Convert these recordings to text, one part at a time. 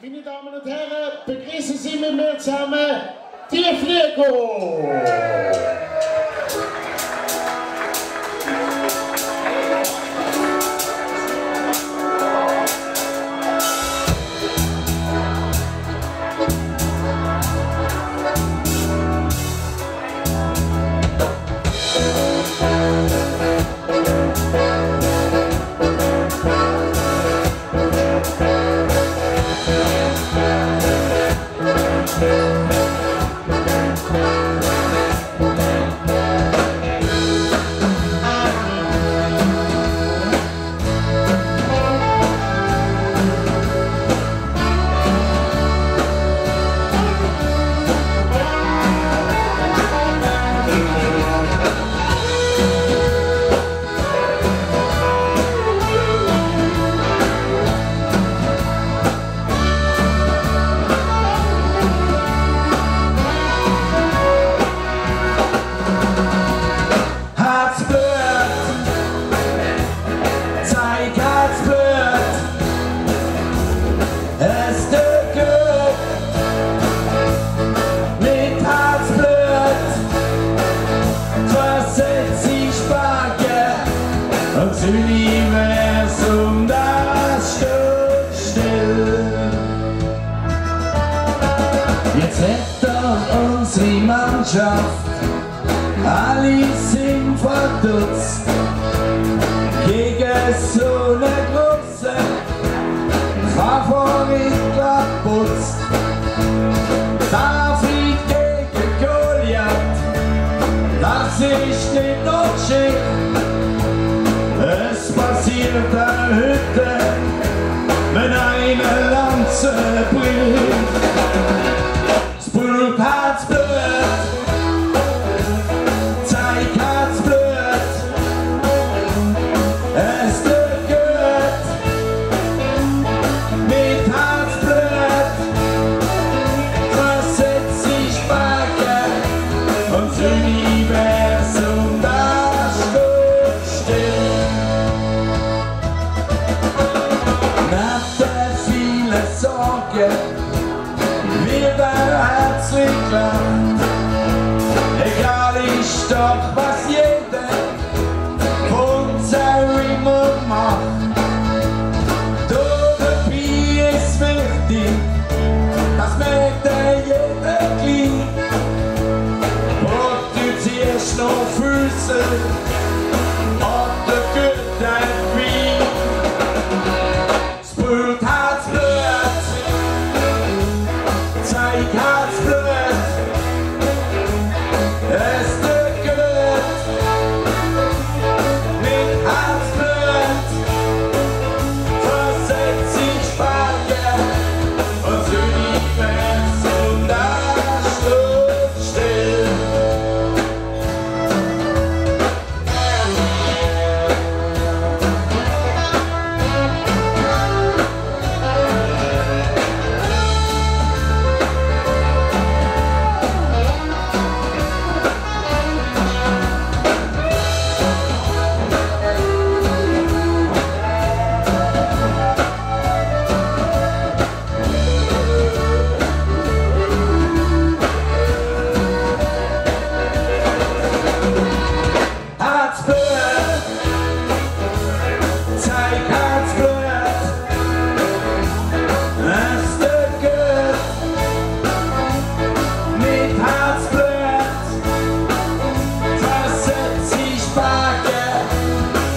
Meine Damen und Herren, begrüßen Sie mit mir zusammen die Fliego! Universum, das steht still. Jetzt hat doch unsere Mannschaft alle sind verdutzt gegen so eine große Favorit geputzt. David gegen Goliath, das ist nicht noch schick. Es passiert heute, wenn eine Lanze bricht. Das Blut hat's Blut, Zeig hat's Blut, es tut gut, mit hat's Blut, versetzt sich Bagger und das Universum, das steht still. Sorge, wird ein herzlich gelacht. Egal ist doch, was jeder von uns auch immer macht. Dabei ist wichtig, dass man jeder gleich produzierst noch Füße oder gut ein Wein. Das Blut hat's Blut.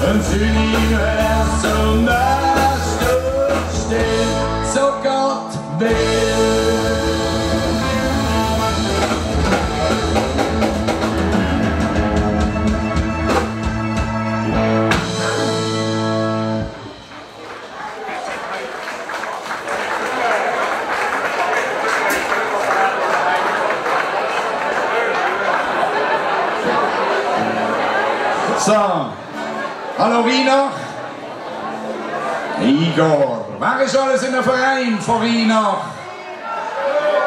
Das Universum, das steht still, so Gott will. So, hallo Wiener, Igor, wer ist alles in der Verein von Wiener?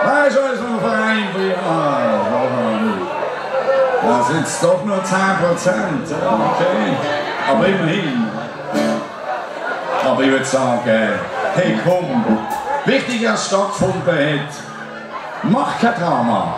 Wer ist alles in der Verein von Wiener? Das sind doch nur 10%, okay, aber immerhin. Aber ich würde sagen, hey komm, Wichtiges stattgefunden hat. Mach kein Drama.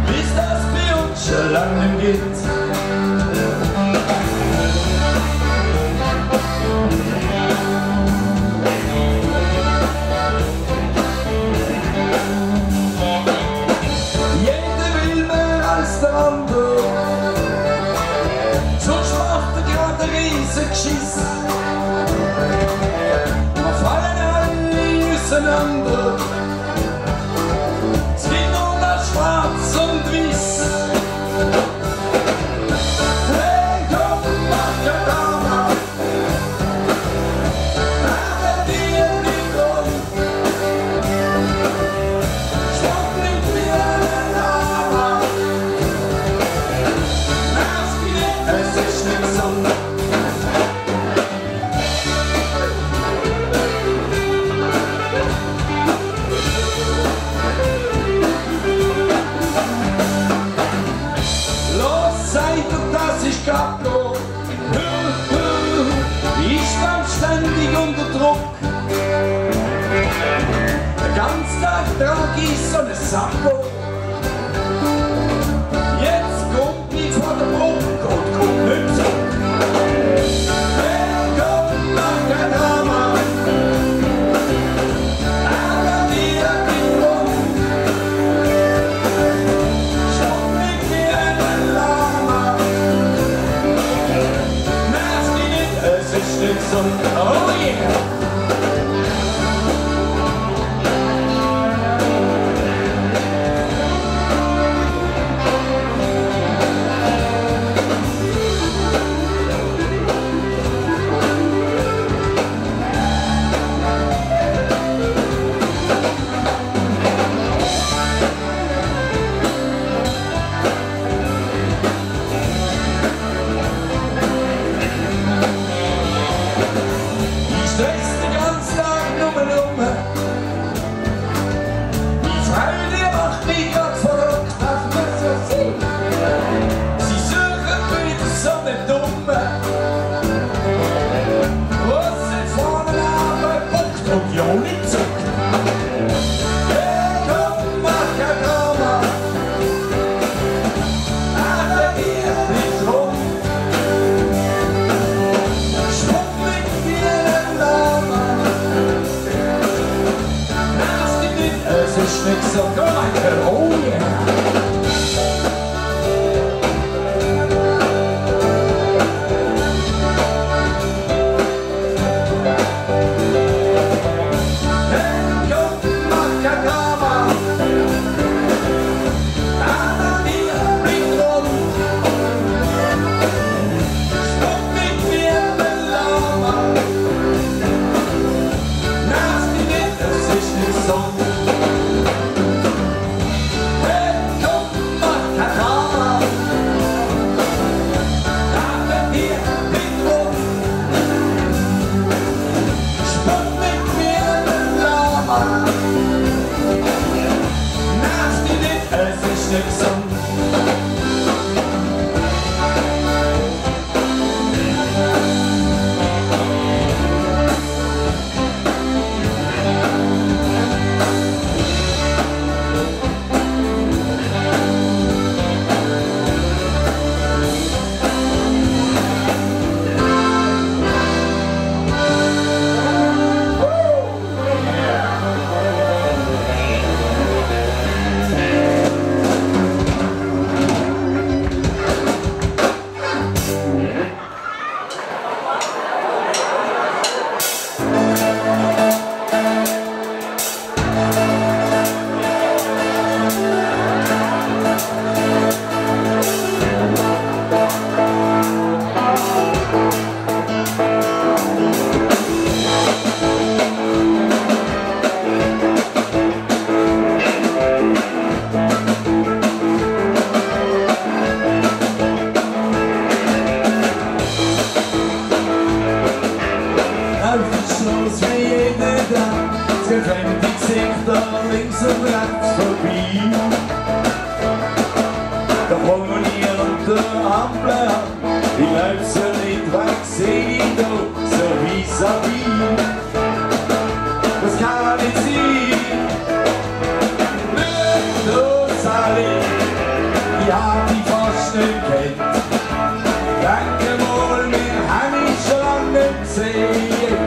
Bis das bei uns schon lange geht. Jeder will mehr als der andere, sonst macht er gerade ein riesen Geschiss. Wir fallen alle auseinander. Schwarz und Weiß. Hey, komm, mach kein Drama. Aber dir nicht um. Stopp nicht mir den Lama. Es ist nicht so. Ich stand ständig unter Druck. Den ganzen Tag trag ich so eine Sakko. Jetzt kommt ich vor der Brücke und kommt nicht zurück. Hey, komm, mach kein Drama. Aber wir gehen rum. Stopp mit mir den Lama. Es ist nicht so, oh yeah! So go, Michael. Oh yeah. kann nicht sein. Du Sally, ich hab dich fast nicht kennt. Denke mal, wir haben dich schon lange nicht gesehen.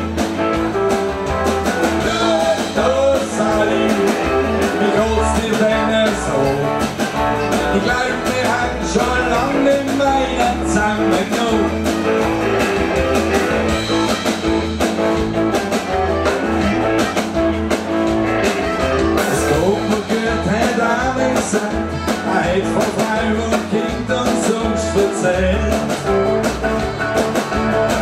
Du Sally, wie geht's dir denn so? Ich glaub, wir haben schon lange nicht mehr zusammengenommen. Er hat von Frau und Kind und sonst erzählt.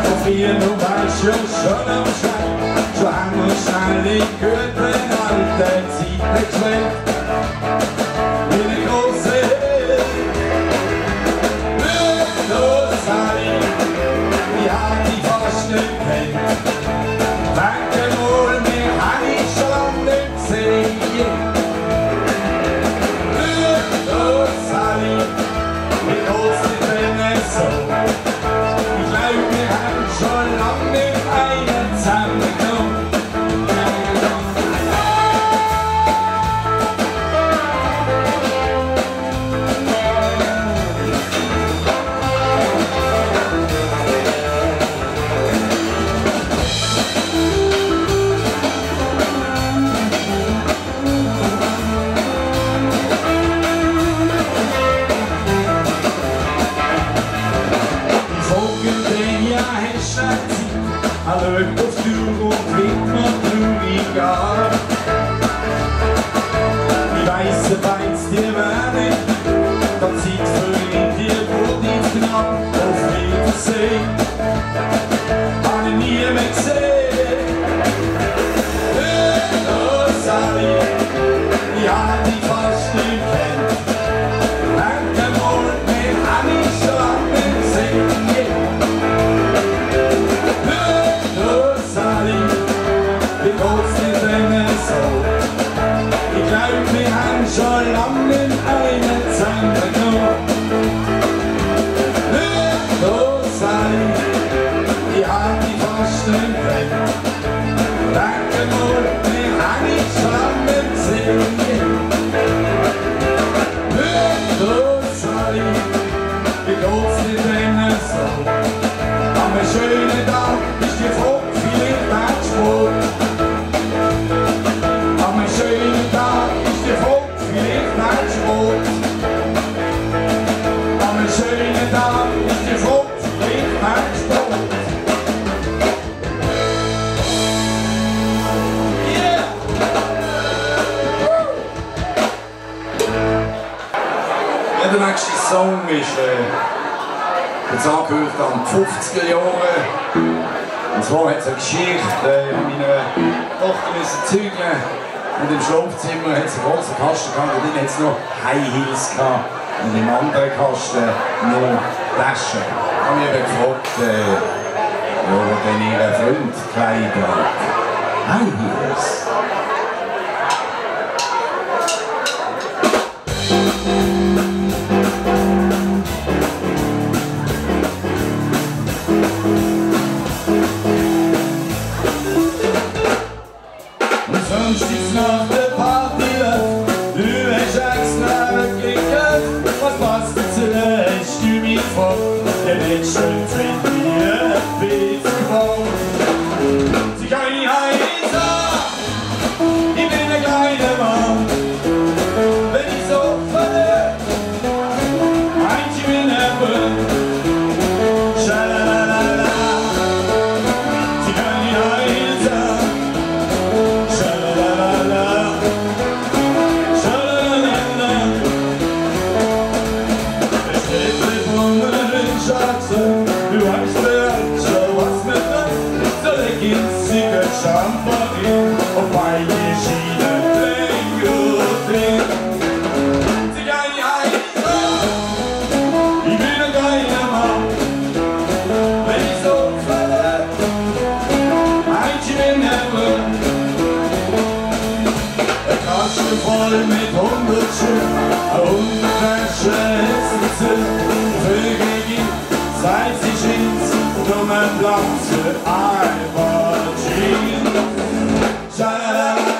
Von vier und weisst ja schon am Schein, schon haben wir schnell in guten alten Zeiten geschwellt. Wie eine grosse Held. Du Sally, ich hab dich fast nicht kennt. Denke mal, wir haben dich schon lange nicht gesehen. Ich glaub, wir haben schon lange nicht einen zusammengenommen. Er schaut auf die Uhr und wird mir traurig an. Ich weiss, er weiss dir wenig, dann Zeit für ihn, dir wurde ich knapp. Auf Wiedersehen, hab ich nie mehr gesehen. Du Sally, ich hab dich fast nicht kennt. Denke mal, wir haben dich schon lange nicht gesehen. Wie geht's dir denn so? Ich glaub, wir haben schon lange nicht einen zusammengenommen. Du Sally, ich hab dich fast nicht kennt. Denke mal, wir haben dich schon lange nicht gesehen. Du Sally, wie geht's dir denn so? Am schönen Tag ist die Frage vielleicht ein Sport. Am schönen Tag ist die Frage vielleicht ein Sport. Am schönen Tag ist die Frage vielleicht ein Sport. Yeah! Ja, der nächste Song ist jetzt angehört an die 50er Jahre. Und zwar hat es eine Geschichte, meine Tochter musste zügeln und im Schlafzimmer hat es einen großen Kasten gehabt und dann hat es noch High Heels gehabt und im anderen Kasten noch Taschen. Ich habe mich gefragt, ja, wenn ihr Freund Kleider High Heels. Samstags nach der Party läuft, du hast extra gekriegt. Was passt dir zurecht, du mich vor, der nicht schön find ich ein bisschen gebaut. Sie kann nicht heißen, ich bin ein kleiner Mann. Wenn ich so verliere, meint ich bin ein Mann. Schalalala, sie kann nicht heißen. Du weißt schon, was mir bleibt, so leg ins Zigarettenchampagne auf beide Schienen drin. Sie kann nicht heißen, ich bin ein kleiner Mann. Wenn ich so verliere, meint ich bin ein Mann. Ein Kasten voll mit 100 Schiff, eine 100 Flaschen Essen, Vögel gibt, seit sie Jeans, dummen Platz für ein paar Jeans. Schalalala.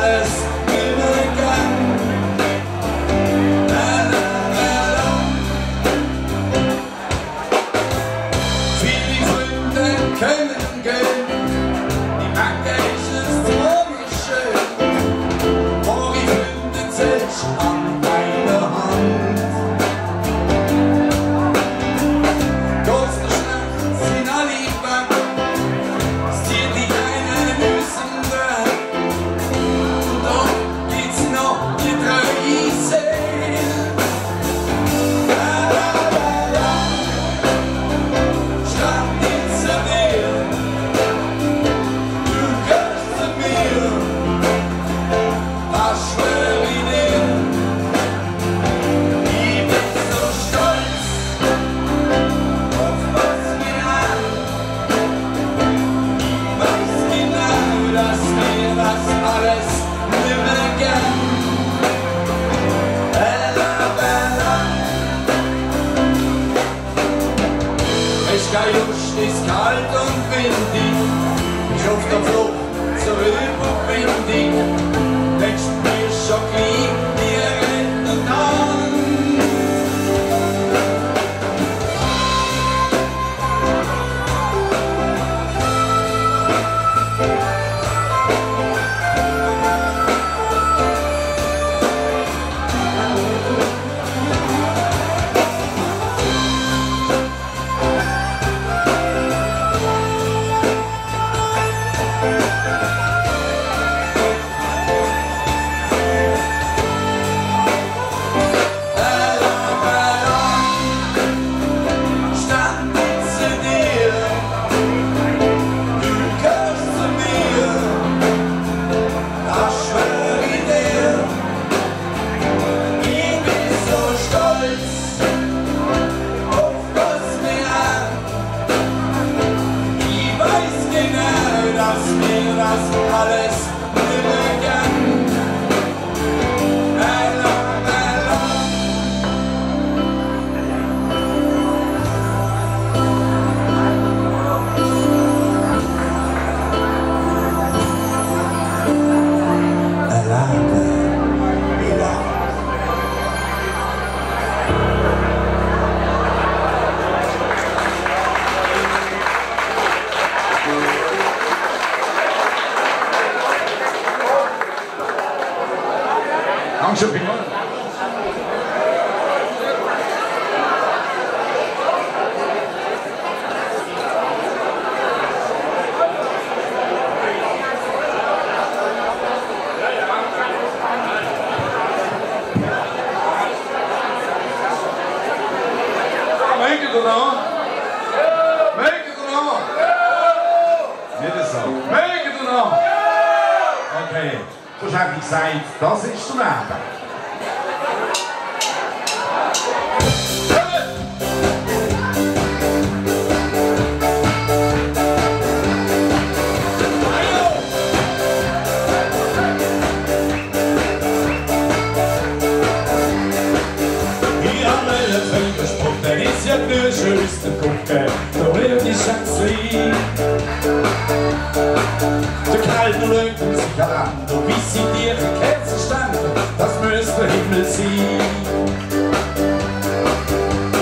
alles nimmer gern. Viele Freunde können gehen, die Macke ist es ziemlich schön. Morgen finden sich an einer Hand. Gott der Schlacht sind alle weg, es zieht die einen müssen weg. Und dann gibt's noch die drei Seelen. Stand jetzt zu dir, du gehörst zu mir, das schwör ich dir. Ich bin so stolz auf was wir haben. Ich weiß genau, dass wir das alles nimmer gern. Es geht Lust, ist kalt und windig, ich auf der Flucht zur Überwindung. Denkst du mir schon gleich, wir retten an. Stand jetzt zu dir, du gehörst zu mir, das schwör ich dir. Ich bin so stolz auf was wir haben. Ich weiß genau, dass wir das alles nimmer gern. Dankeschön, Pino. Make it or not? Make it or not? Nicht so. Make it or not? Okay. Du hast einfach gesagt, das ist der Leben. Der ist ja der schönste Gucke, da will die Chance liegen. Der kalte Löwen sich heran, du bist in dir Kerzen stand, das müsste der Himmel sein.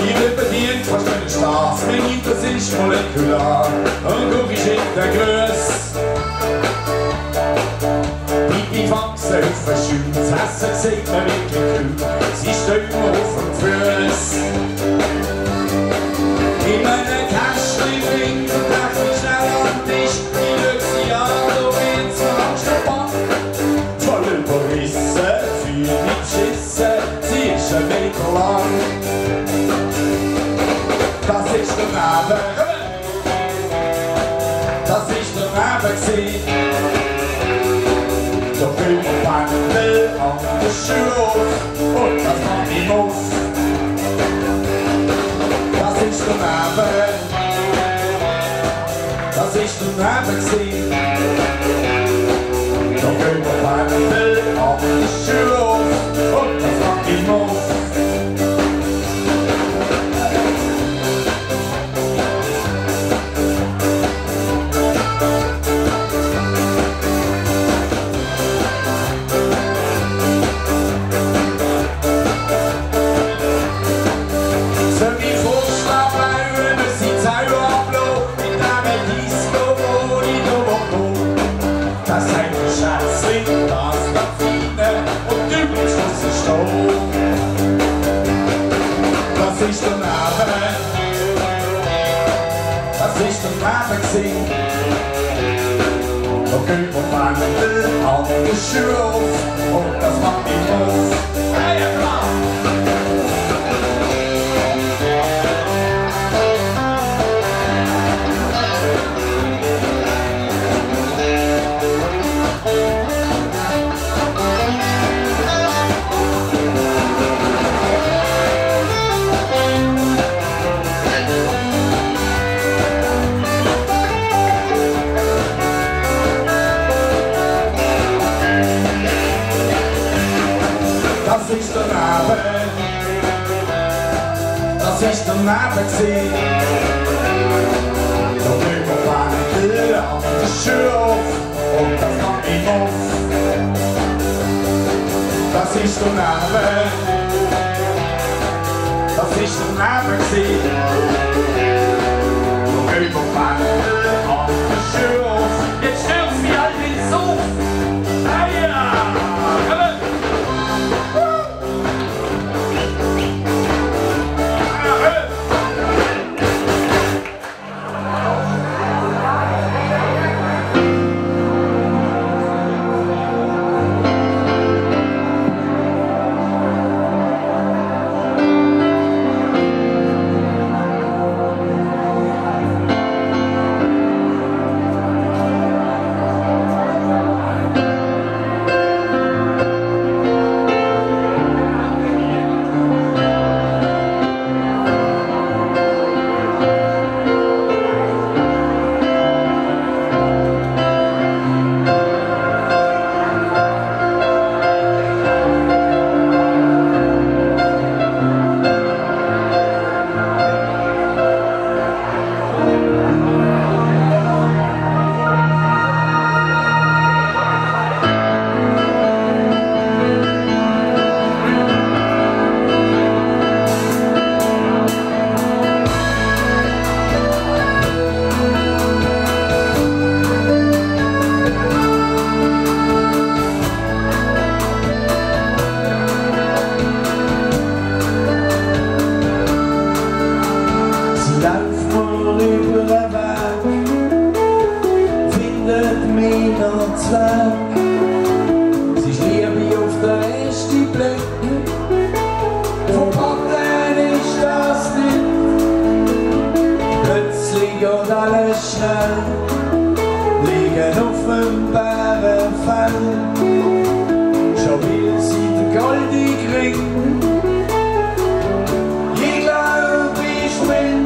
Ich will bedient fast eine Straße, mein Inter ist molekular, und guck ich in der Größe. Die Wachse auf der Schuhe, das Essen sieht man wirklich kühl, sie stehen mir auf dem Fuß. In meiner Tasche fliegt und dacht ich schnell an dich, die Lüchse an, du willst mir Angst verpacken. Voll überrissen, fühl nicht schissen, sie ist ein Meter lang. Das ist der Neben, das ist der Neben gewesen. Da will man Pendel an der Schuhe auf und das macht ich muss. Das ist der Neben, das ist der Neben gewesen. Da will man Pendel an der Schuhe auf und das macht ich muss. singt das Lawine und du bist das Stau. Das ist der Name, das ist der Name gewesen. Da gehen wir mal an die Schuhe auf und das macht mich auf. Hey, ja klar! Das ist der Name, das ist der Name gewesen. Da bringen wir Panik an die Schuhe auf und das macht mich auf. Das ist der Name, das ist der Name gewesen. Da bringen wir Panik an die Schuhe auf. Jetzt stürzt mich halt ins Sof. Ah ja, komm! Sie ist Liebe auf den ersten Blick. Verpacken ist das nicht. Plötzlich geht alles schnell. Liegen auf dem Bärenfell. Schon will sie den goldigen Ring. Ich glaub, ich bin.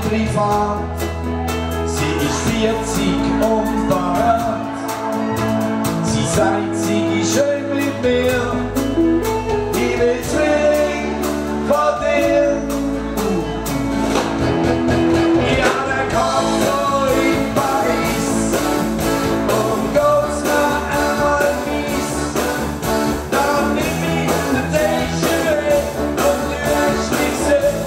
Privat. Sie ist 40 und parat. Sie sagt, sie ist schön mit mir. Ich will Zwilling von dir. Ich hab den Kopf in Paris und geht's mir einmal mies. Dann nimm ich den Déjà-vu und du hast mich gesehen.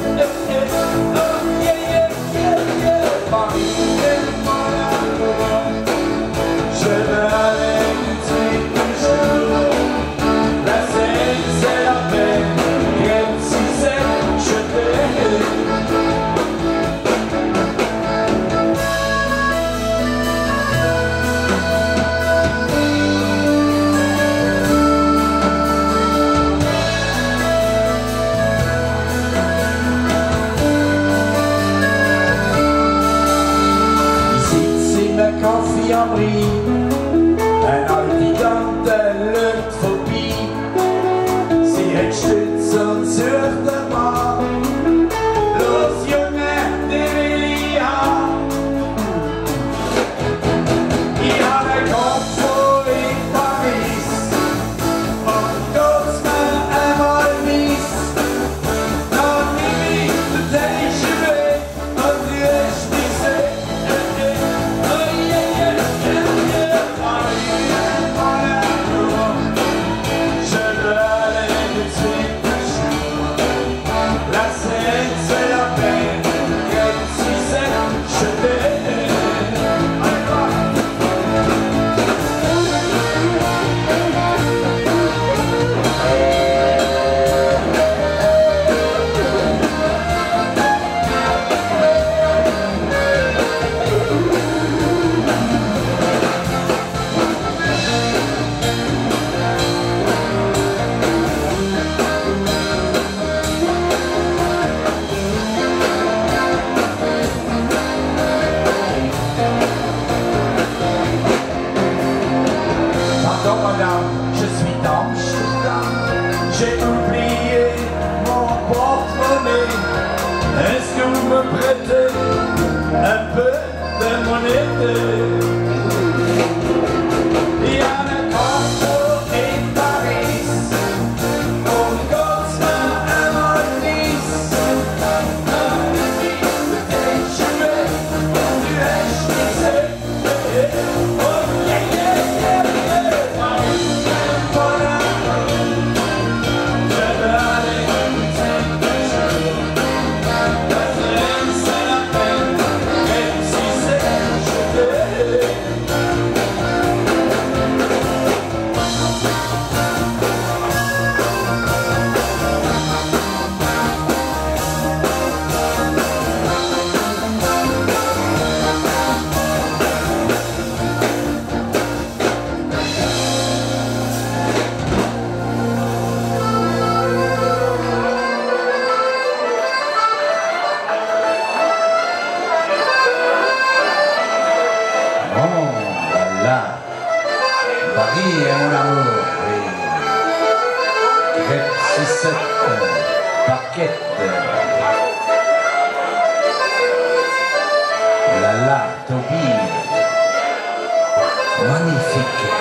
Je vais Kaffee am Rhein, eine alte Tante läuft vorbei. Sie hat Stütz und sucht den Mann. Los Junge, den will ich haben. Ich hab einen Kopf in Paris und geht's mir einmal mies. Dann nimm ich den Déjà-vu und du hast mich gesehen. der Monete. Ja, der Kopf in Paris und kurz nach einmal dies. Du hast gesehen, und Paris est mon amour, oui. Crêpe 6-7, paquette. La Tobie, magnifique.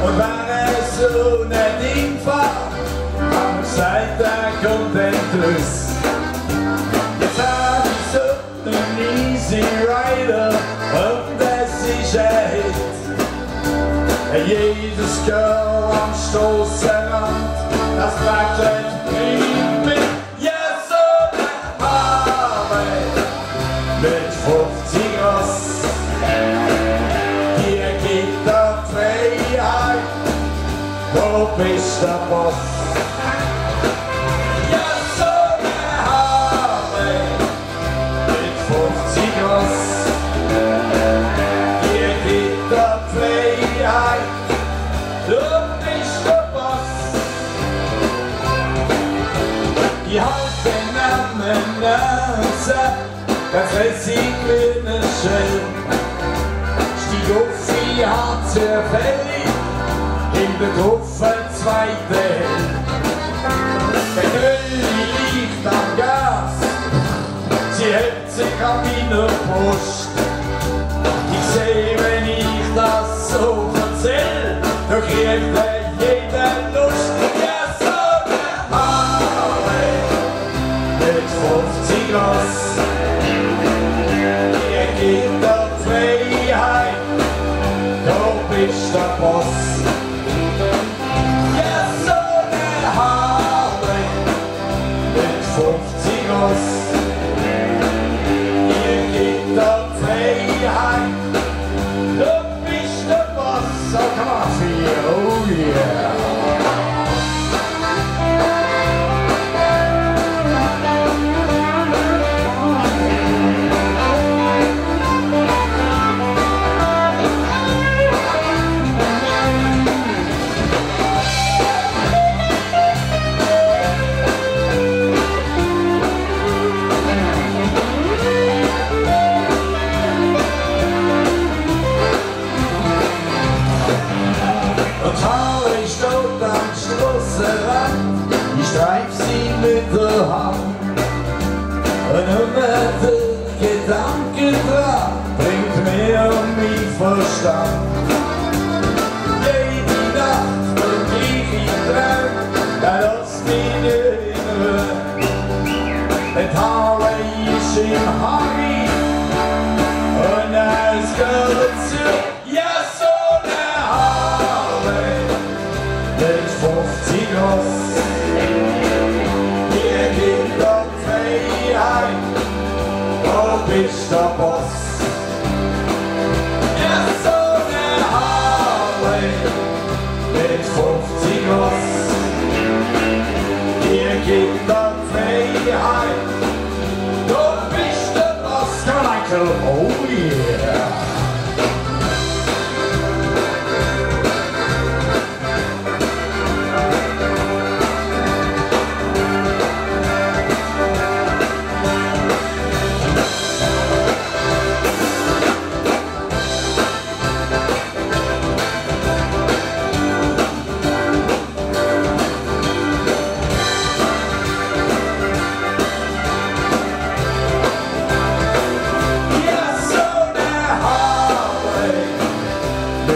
Und wenn es so nicht hinfährt, am Seitag kommt Entschluss. Jetzt hab ich so einen Easy Rider und es ist ein Hit. Jedes Girl am Stoßenrand, das wackelt nicht mit. Ja, so eine Harvey mit 50 Ross. Hier geht der Freiheit, wo bist der Boss? Ja, so eine Harvey mit 50 Ross. Hier geht der Freiheit, du bist der Boss. Die halten am Nase, das lässt sich grüne schön. Stieg auf sie hart sehr fällig, in der Tropfen zweite. Der König liegt am Gas, sie hält sich an meiner Brust. Ich seh, wenn ich das so erzähl, da kriegt jeder Lust. Ja, so eine Harvey mit 50 Ross. Hier geht der Freiheit, du bist der Boss. Ja, so eine Harvey mit 50 Ross. Hier geht der Freiheit, du bist der Boss. So, come on, Fee, oh yeah. Ich streif sie mit der Hand und immer der Gedanke dran bringt mir um mich Verstand. Jede Nacht und ich Traum, da lass mich nicht in Ruhe. Der Harvey ist im Harry und es gehört zu. Ja, so eine Harvey mit 50 Ross. Hier geht der Freiheit, du bist der Boss. Ja, so eine Harvey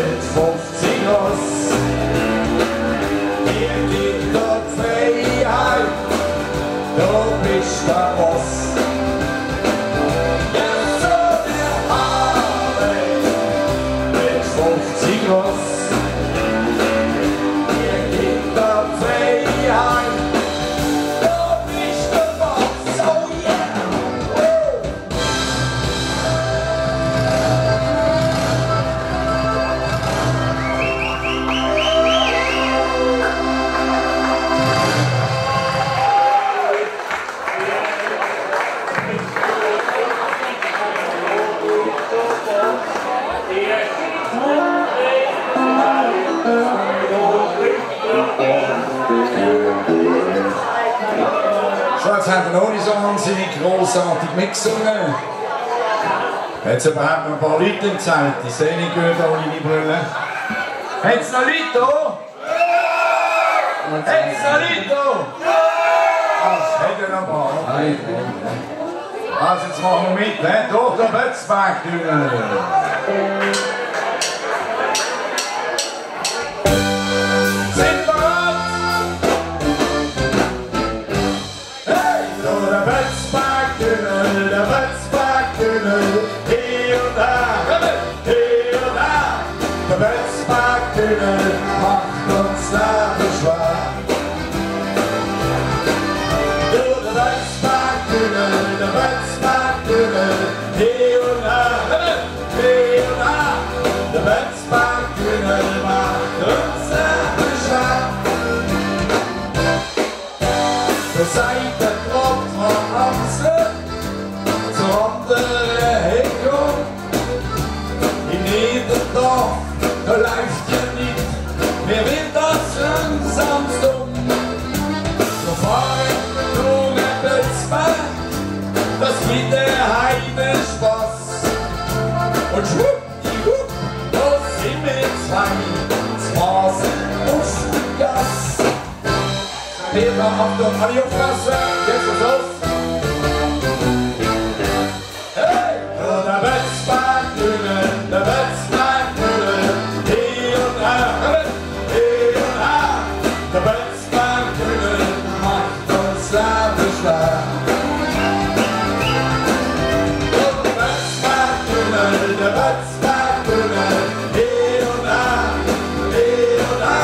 mit 50 Ross. Hier liegt dort Freiheit, da bist der Boss. Ja, so der Harley mit 50 Ross. Hier liegt dort Freiheit, da bist der Boss. Oh yeah! So, jetzt haben wir noch nicht so wahnsinnig grossartig mitgesungen. Jetzt überhaupt noch ein paar Leute im Zelt, die sehen nicht gut ohne Brille. Hat es noch Leute da? Hat es noch Leute da? Das hat er noch ein paar. Also jetzt machen wir mit, ne? Durch den Bötzberg-Tunnel. Sind wir bereit? Hey! Durch den Bötzberg-Tunnel, der Bötzberg-Tunnel. Hier und da, hier und da. Der Bötzberg-Tunnel macht uns Leben schwer. Durch den Bötzberg-Tunnel, der Bötzberg-Tunnel. Hier und da, hier und da. Der Bötzberg-Tunnel macht uns Leben schwer. Der Seite kommt von Amsel zur anderen Hecke. In jedem Dorf, da läuft ja nicht, wer will das langsam dumm. So fahren wir durch den Bötzberg, das gibt der Heide Spaß. Und schwuppdiwupp, da sind wir zwei, das Maßen auf die Gasse. Peter, Achtung, alle aufpassen, jetzt ist los. Hey! Durch den Bötzberg-Tunnel, der Bötzberg-Tunnel, hier und da, hier und da. Der Bötzberg-Tunnel macht uns Leben schwer. Durch den Bötzberg-Tunnel, der Bötzberg-Tunnel, hier und da, hier und da.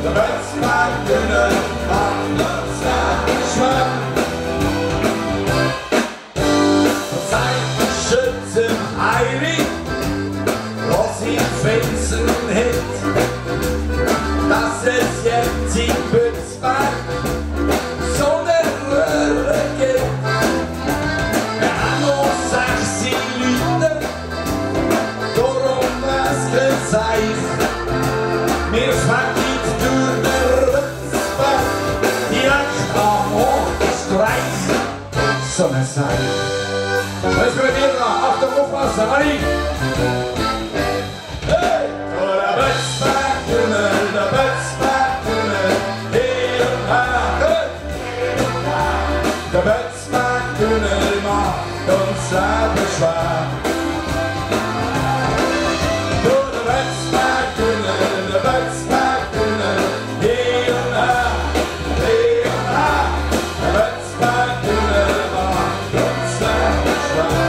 Der Bötzberg-Tunnel macht uns Leben schwer. Schützen heilig, was in Felsen hält, dass es jetzt in Bötzberg so eine Röhre gibt. Wir haben noch 60 Leute, darum es gezeigt. Wir fahren durch den Bötzberg, direkt am Hochstreich, so eine Seite. Was für dir da? Achtung, aufpassen, Ali! Hey! Durch den Bötzberg-Tunnel, der Bötzberg-Tunnel, hier und da, der Bötzberg-Tunnel macht uns Leben schwer. Durch den Bötzberg-Tunnel, der Bötzberg-Tunnel, hier und da, hier und da, der Bötzberg-Tunnel macht uns Leben schwer.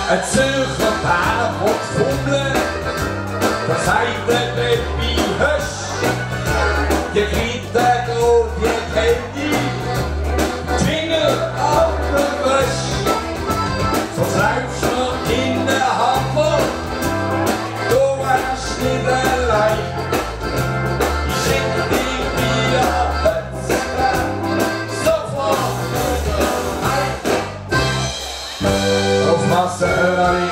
Ein Zürcher Bär wird fummeln, da sagt der Baby Hösch. Die kriegt der Gott, die kennt die Finger auf den Wäsch. So treibst du in der Hammer, du wärst nicht allein. Ich schick dich via Bötzberg sofort heim. Aufpassen, Ali!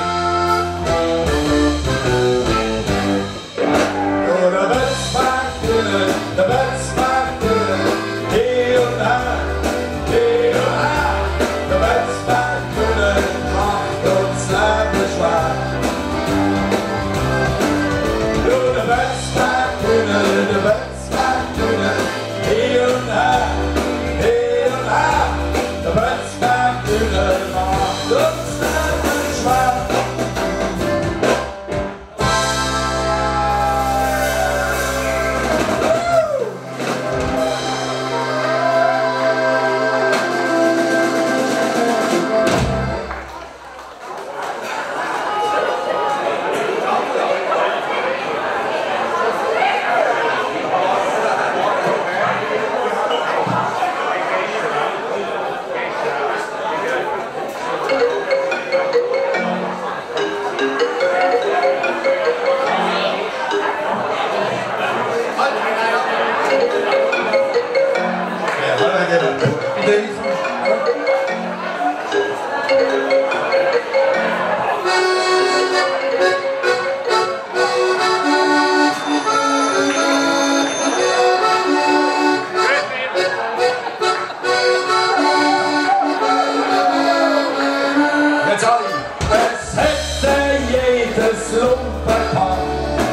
jedes Lumpenpack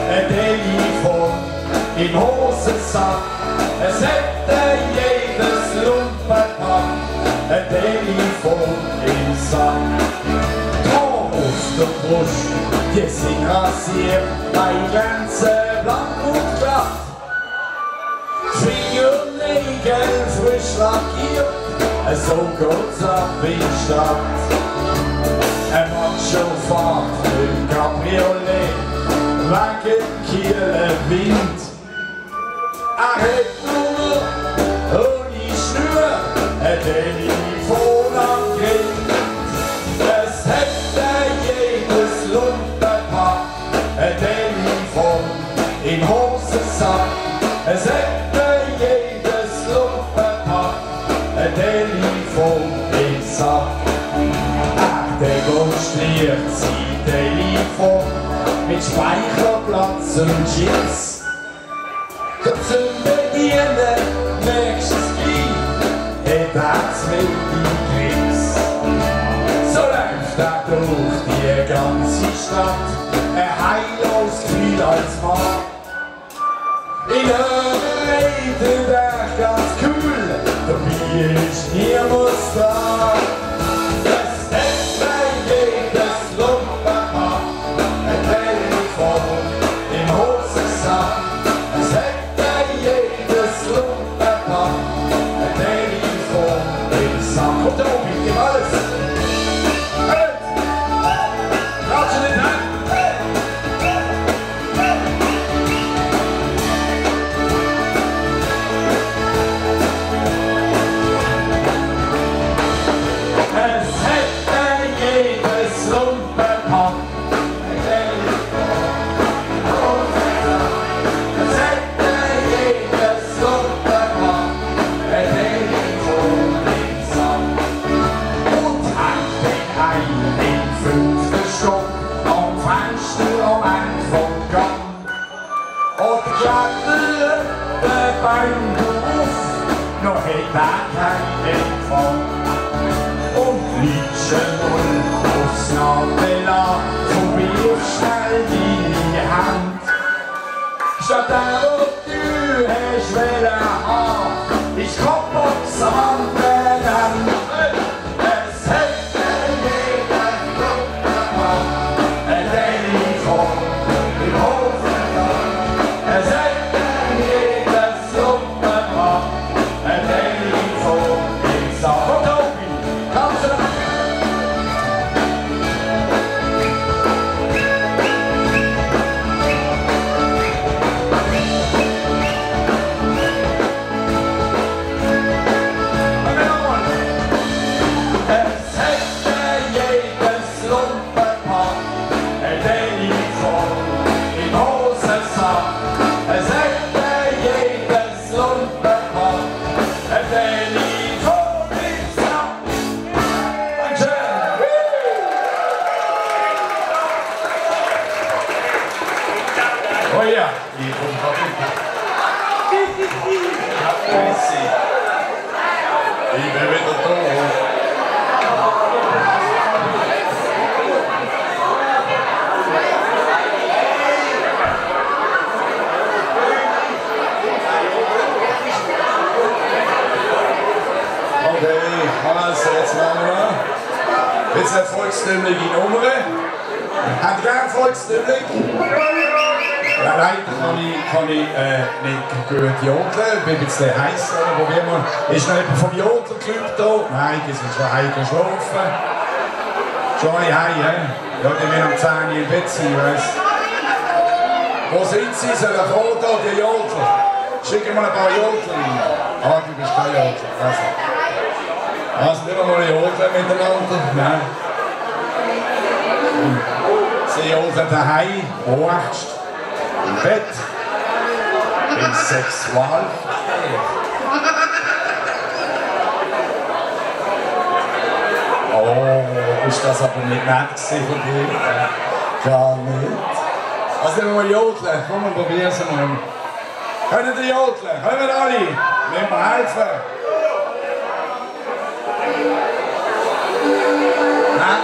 ein Telefon im Hosensack. Es hätte jedes Lumpenpack ein Telefon im Sack. Drum auf der Brust, die sind rasiert, bei Grenzen blank und glatt. Fingernägel frisch lackiert, so geht's ab in die Stadt. Ein Macho fährt mit Cabriolet wegen Kieler Wind. Hat nur ohne Schnur ein Telefon am Grind. Es hätte jedes Lumpenpack ein Telefon im Hosensack. Es hätte jedes Lumpenpack ein Telefon im Sack. Demonstriert sein Telefon mit Speicherplatz und Chips. Zum Bedienen nächstes gleich hat's mit dem Krebs. So läuft er durch die ganze Stadt, ein heillos Gefühl als Mann. In höre redet er ganz cool, dabei ist niemand da. Statt der du hast wollen haben, ich komm aufs Anbrennen. Es hätte jeder Lumpenpack ein Telefon im Hosensack. Es hätte jedes Lumpenpack ein Telefon im Sack. Und Tobi, kannst du das? Oh ja, ich komme ich bin wieder da. Okay, also jetzt machen wir jetzt eine volkstümliche Nummer. Habt ihr gerne volkstümlich? Ja, leider kann ich nicht gut jodeln, ich bin ein bisschen heiß, aber probieren wir. Ist noch jemand vom Jodelclub da? Nein, die sind schon heim geschlafen. Schon heim, ja, die werden am 10 Uhr im Bett sein, weißt du. Wo sind sie? Sollen wir kommen da, die Jodler? Schicken wir ein paar Jodler rein. Ah, du bist kein Jodler. Also nicht mal jodeln miteinander. Nein. Sie jodeln daheim, hochst. Im Bett, im Sexualverkehr. Oh, ist das aber nicht nett gewesen von dir? Gar nicht. Also nehmen wir mal jodeln, komm, wir probieren es mal. Können die jodeln? Können wir alle? Müssen wir helfen? Nein?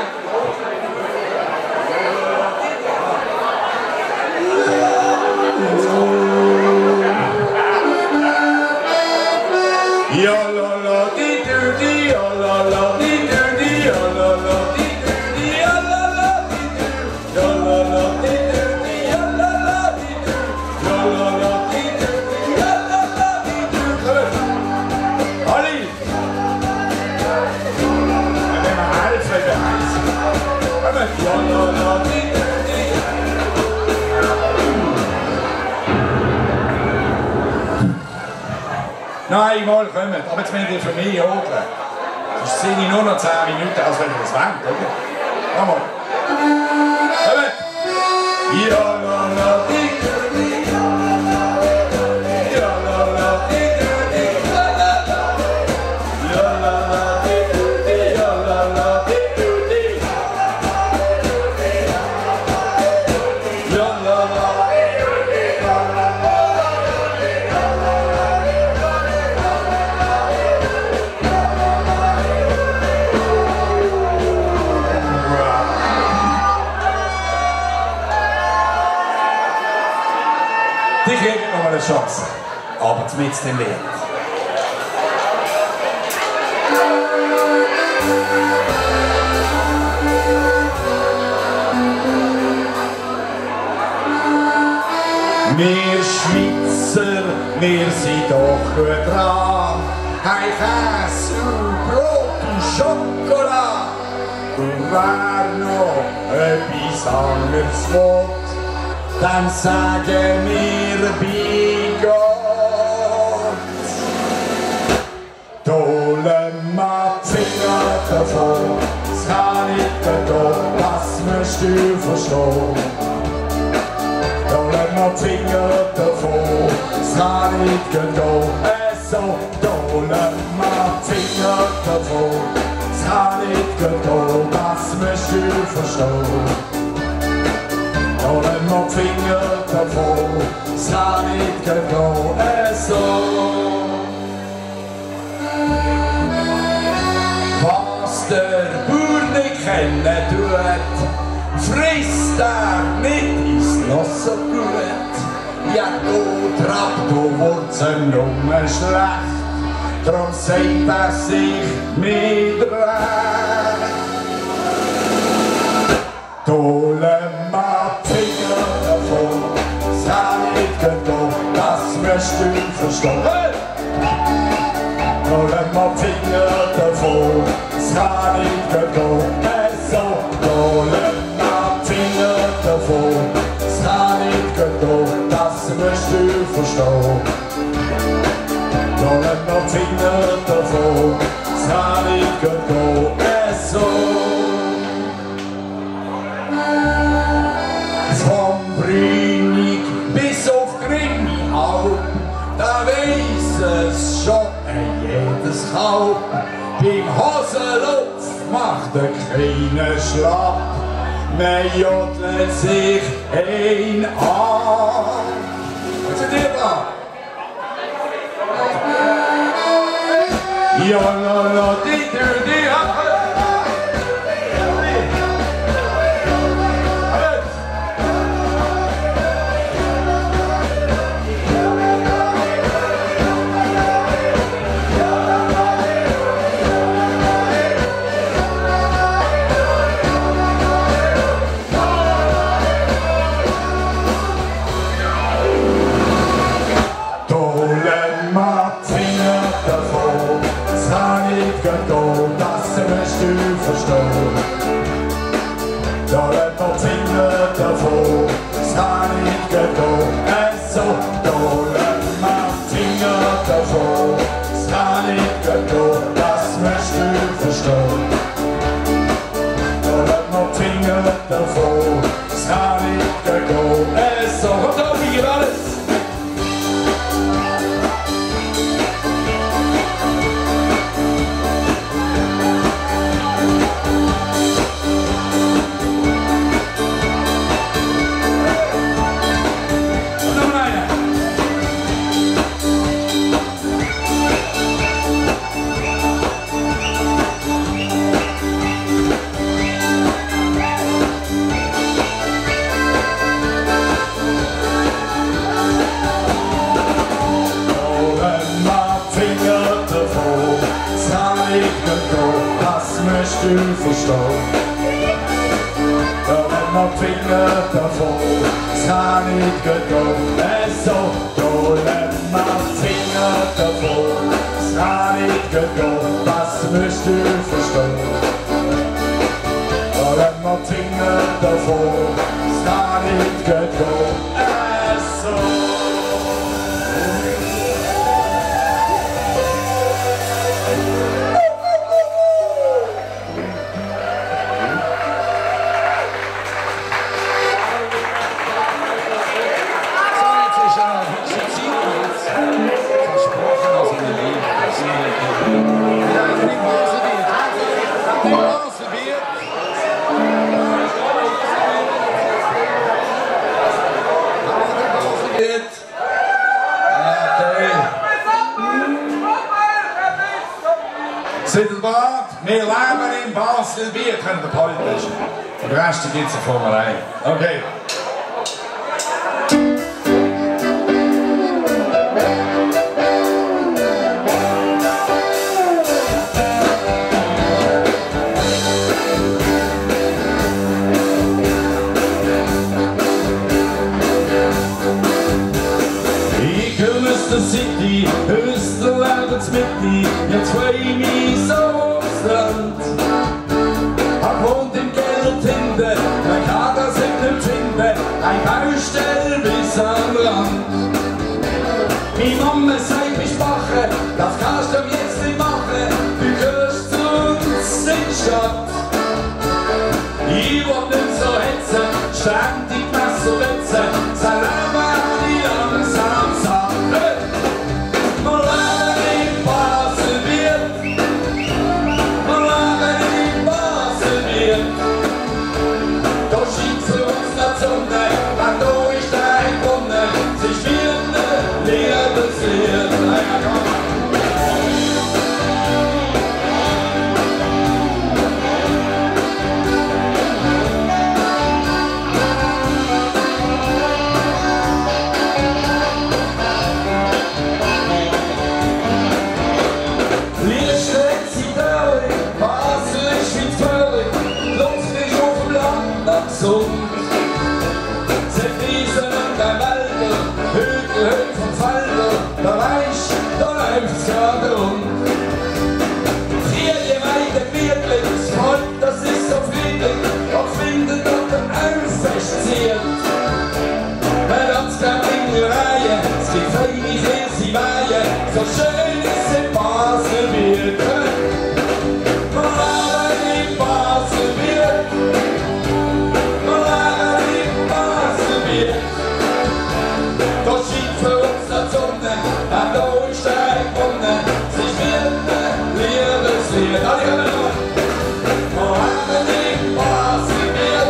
Nein, mal kommen. Aber jetzt müsst ihr für mich holen. Sonst sind ich nur noch 10 Minuten, als wenn ihr das wollt, oder? Nochmal. Kommt! Ja, la, la, di, di, ja, la, la, di, di, la, la, la. Ja, la, la, di, di, ja, la, la, di, di. Ja, la, la. Die kriegen noch mal eine Chance, aber zumindest im Wert. Wir Schweizer, wir sind doch gut dran. Hey, Käse und Brot und Schokolade. Und wer noch etwas anderes will, dann sagen wir bei Gott. Holen wir die Finger davon, es kann nicht gehen, das musst du verstehen. Holen wir die Finger davon, es kann nicht gehen, so. Holen wir die Finger davon, es kann nicht gehen, das musst du verstehen. Holen wir die Finger davon, es kann nicht gehen, so. Was der Bauer nicht kennen tut, frisst er nicht, ist noch so gut. Ja, du trappt, du Wurzeln schlecht, drum sagt er sich mit Recht. Holen wir die Finger davon, es kann nicht gehen, das musst du verstehen. Holen wir die Finger davon, es kann nicht gehen, so. Holen wir die Finger davon, es kann nicht gehen, das musst du verstehen. Holen wir die Finger davon, es kann nicht gehen, so. Vom Brünig bis auf Grimmialp, da weiss es schon jedes Kalb. Beim Haselopf macht er keinen Schlapp, man jodelt sich ein an. Was sind ihr da? Ja, la, la, di, di, di, das musst du verstehen. Da lässt man die Finger davon, es kann nicht gehen, so. Da lässt man die Finger davon, es kann nicht gehen, das musst du verstehen. Da lässt man die Finger davon, es kann nicht gehen, so. Und da liegt alles. Das musst du verstehen. Da lässt man die Finger davon, es kann nicht gehen, so. Da lässt man die Finger davon, es kann nicht gehen, das musst du verstehen. Da lässt man die Finger davon, es kann nicht gehen, so. wir leben in Basel-Bier, könnt ihr behalten. Und den Rest gibt es eine Formelei. Okay. City, Österlandsmitte, jetzt freu ich mich so aufs Land. Hab wohnt im Geld hinten, mein Kater sind im Finden, ein Baustell bis am Rand. Mi Mama sagt mich wache, das kannst du jetzt nicht machen, du gehörst zu uns in die Stadt. Ich wollt nicht so hetzen, ständig Messer wetzen, Salam an die langsam Sachen. So schön ist in Basel-Bier. Mal in Basel-Bier. Mal in Basel-Bier. Das schiebt für uns der Sonne, an der Holstein Brunnen, sich wird ein Liebeslied. Alle können noch. Mal in Basel-Bier.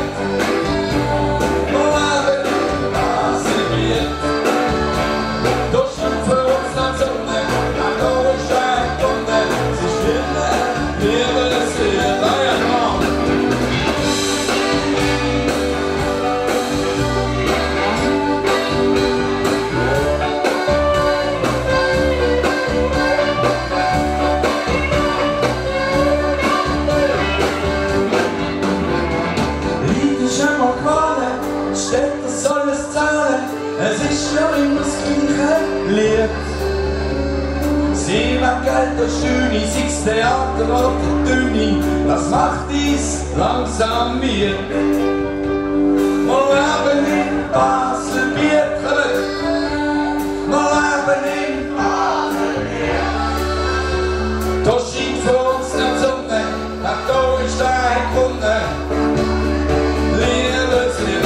Mal in Basel-Bier. Das schiebt für uns der Sonne. Es ist ja immer das gleiche Lied. Sie macht Geld durch Schöne, sechs Theater oder Dünni, das macht dies langsam mir. Mal leben in Basel-Bier, mal leben in Basel-Bier. Da scheint für uns die Sonne, nach da ist ein Kunde. Liebeslied.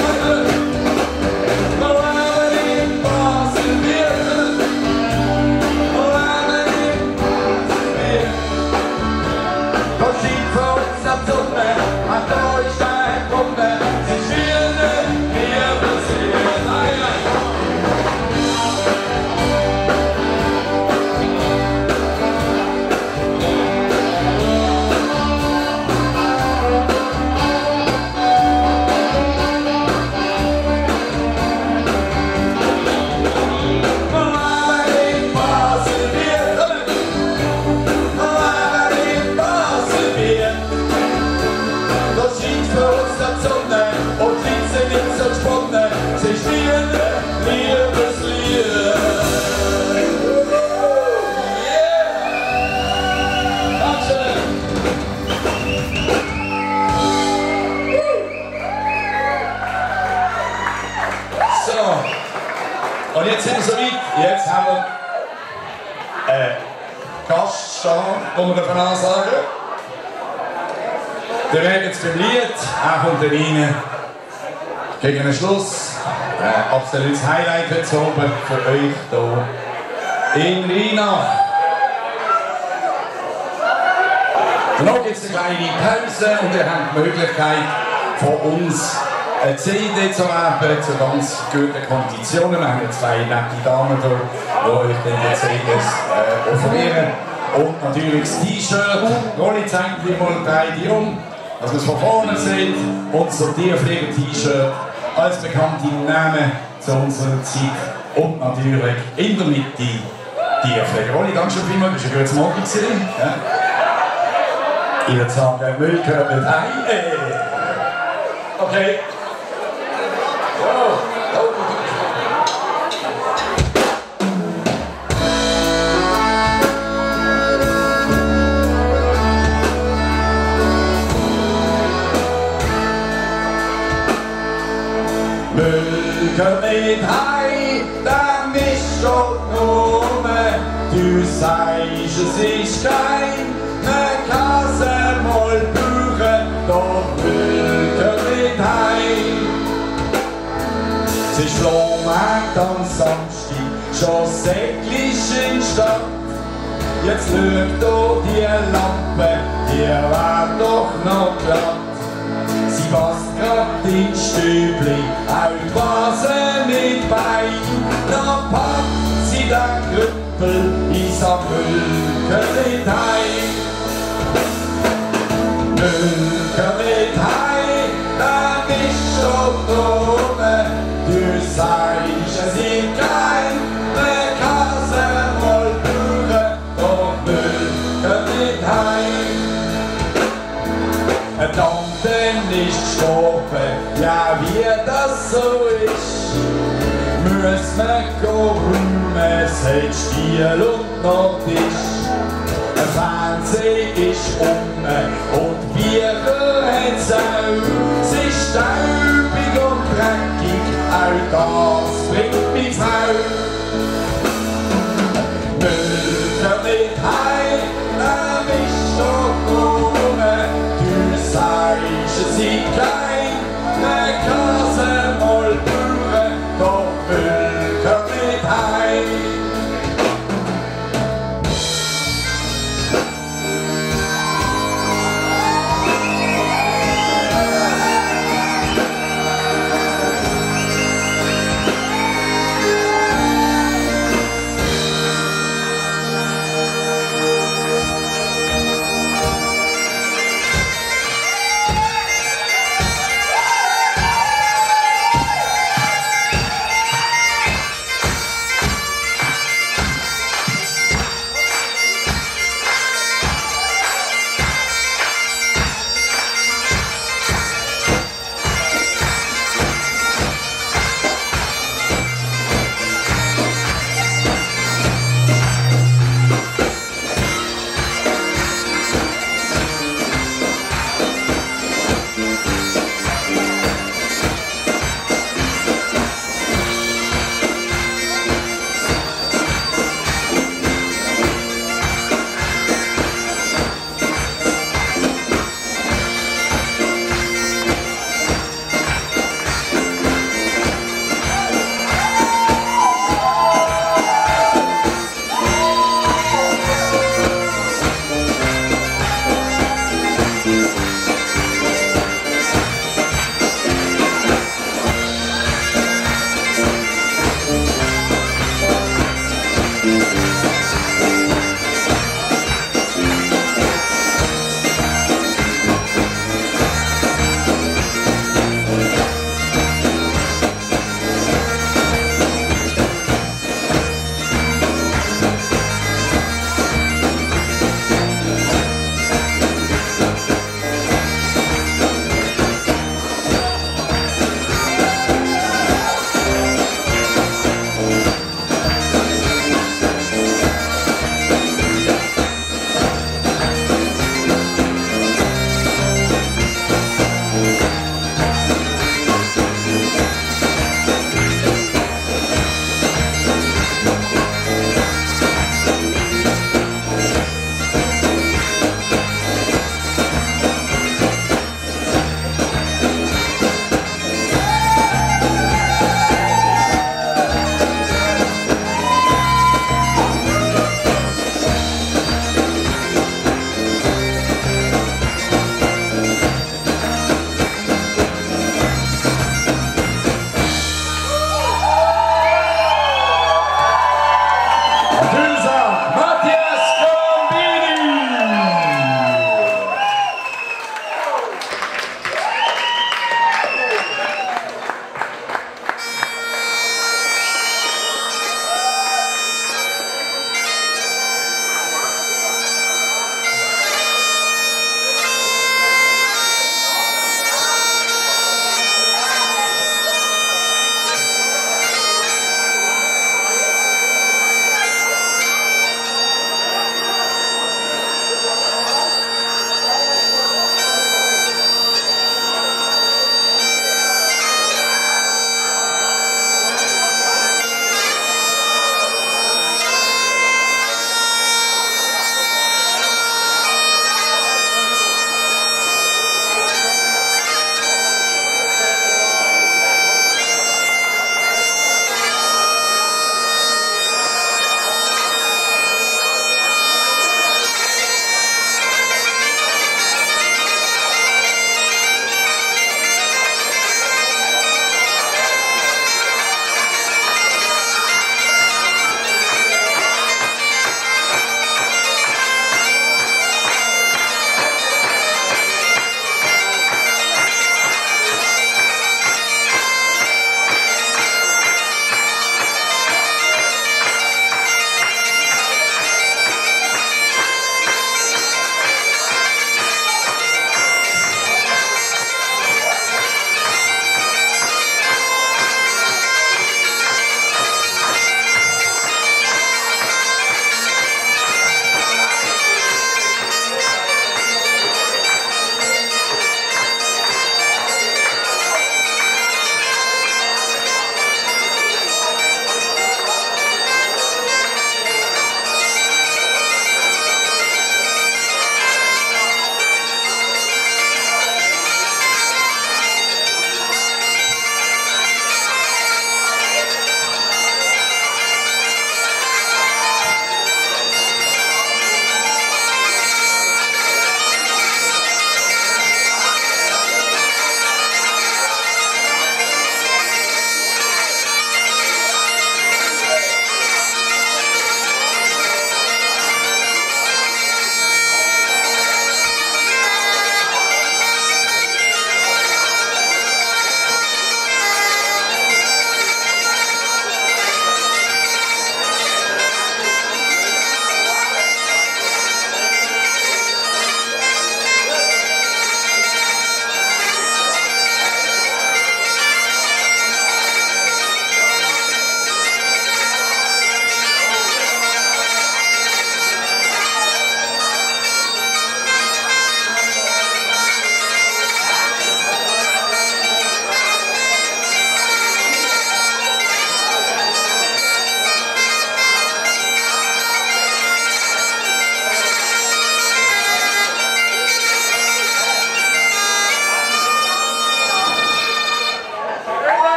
Und jetzt sind wir so weit, jetzt haben wir einen Gast da, wo wir davon ansagen. Der wäre jetzt beim Lied, er kommt dann rein. Gegen den Schluss, absolutes Highlight heute oben für euch hier in Rheinach. Danach gibt es eine kleine Pause und ihr habt die Möglichkeit von uns eine CD zu erwerben zu ganz guten Konditionen. Wir haben zwei nette Damen hier, die euch dann die CDs offerieren. Und natürlich das T-Shirt. Rolli zeigt dir mal beide um, dass man es von vorne sieht. Unser Tierpfleger-T-Shirt als bekannte Namen zu unserer Zeit. Und natürlich in der Mitte Tierpfleger. Rolli, danke schön vielmals, das war ein gutes Morgen gesehen. Ja. Ich würde sagen, Müll gehört nicht heim. Okay. Müll gehört nicht heim, dann ist schon nur. Du sagst, es ist kein, man kann es mal brauchen, doch Müll gehört nicht heim. Es ist Flohmarkt am Samstag, schon säcklich in Stadt. Jetzt lügt doch die Lampe, die war doch noch glatt. Sie passt grad in Stübli, auch die Vase mit Bein. Dann packt sie den Krüppel, ich sag Müll gehört nicht heim. Müll gehört nicht heim, dann ist schon ohne. Du sagst, es ist kein, man kann's mal brauchen, doch Müll gehört nicht heim. Dann ist gestorben, ja wie das so ist, muss man räumen, es hat Stiel und noch Tisch. Ein Fernseher ist und Bier hat's auch, es ist staubig und dreckig, auch das bringt mich Frau. Müll gehört nicht heim, er ist doch ohne, du sagst, es ist klein, man kann's mal brauchen, doch Müll gehört nicht heim.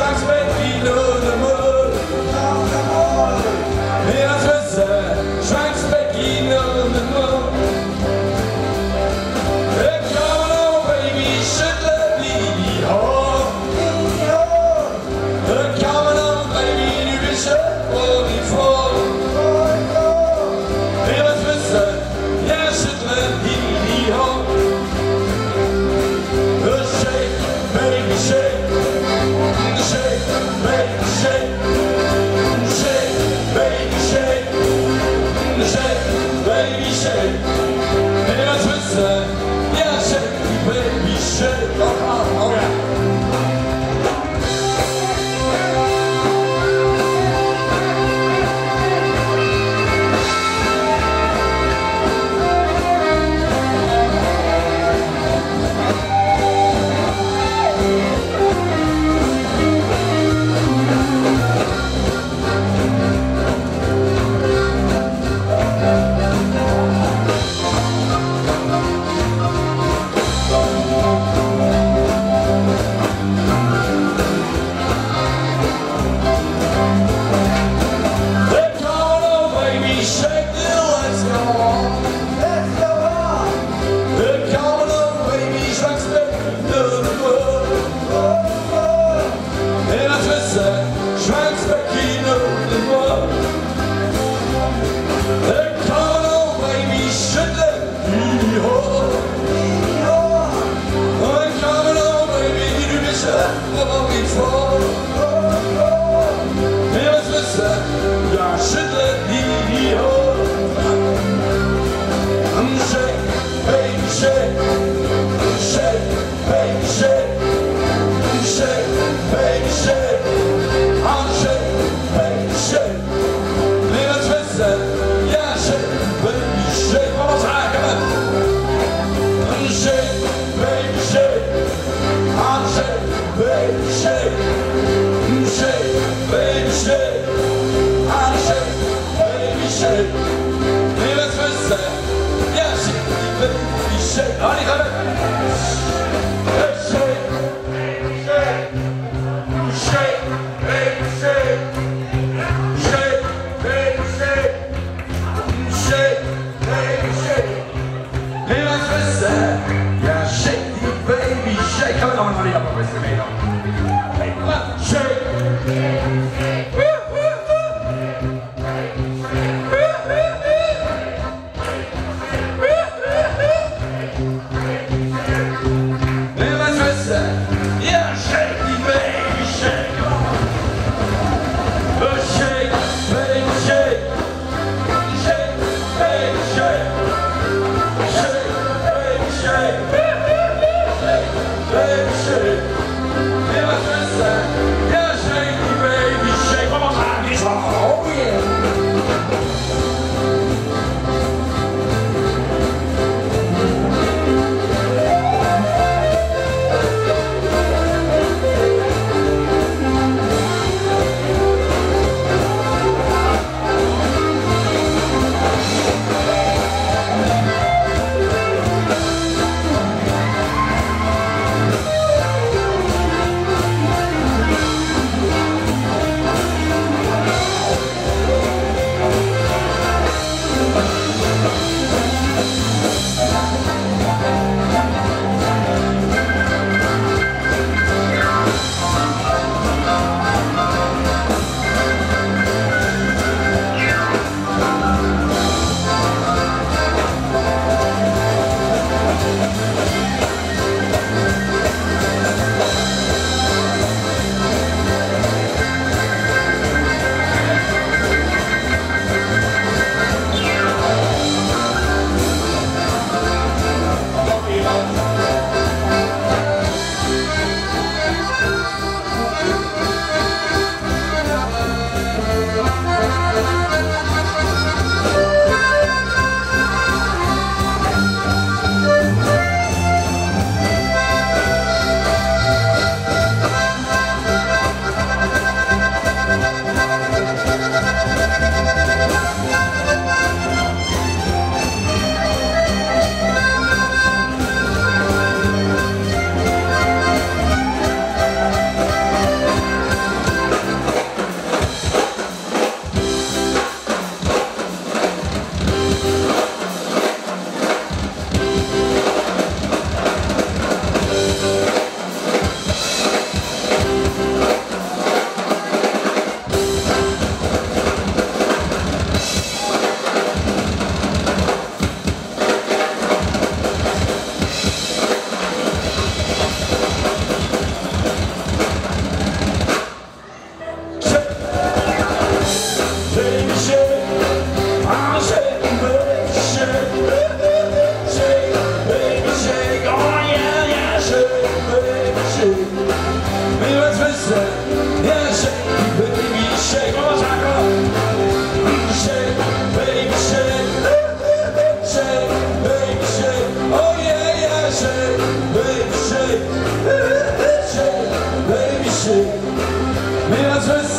Straks met wie door de moed. Ja, tussen, straks met wie door de moed. Come on, baby, schüttle die Hand. Come on, baby, du bist schon vor die Frau. Ja, tussen, ja, schüttle die Hand. Shake, baby, shake. Shake, baby, shake. Shake, baby, shake. Shake, baby, shake. Ja, tussen, ja, shake, baby, shake. Oh, yeah. Baby, shake.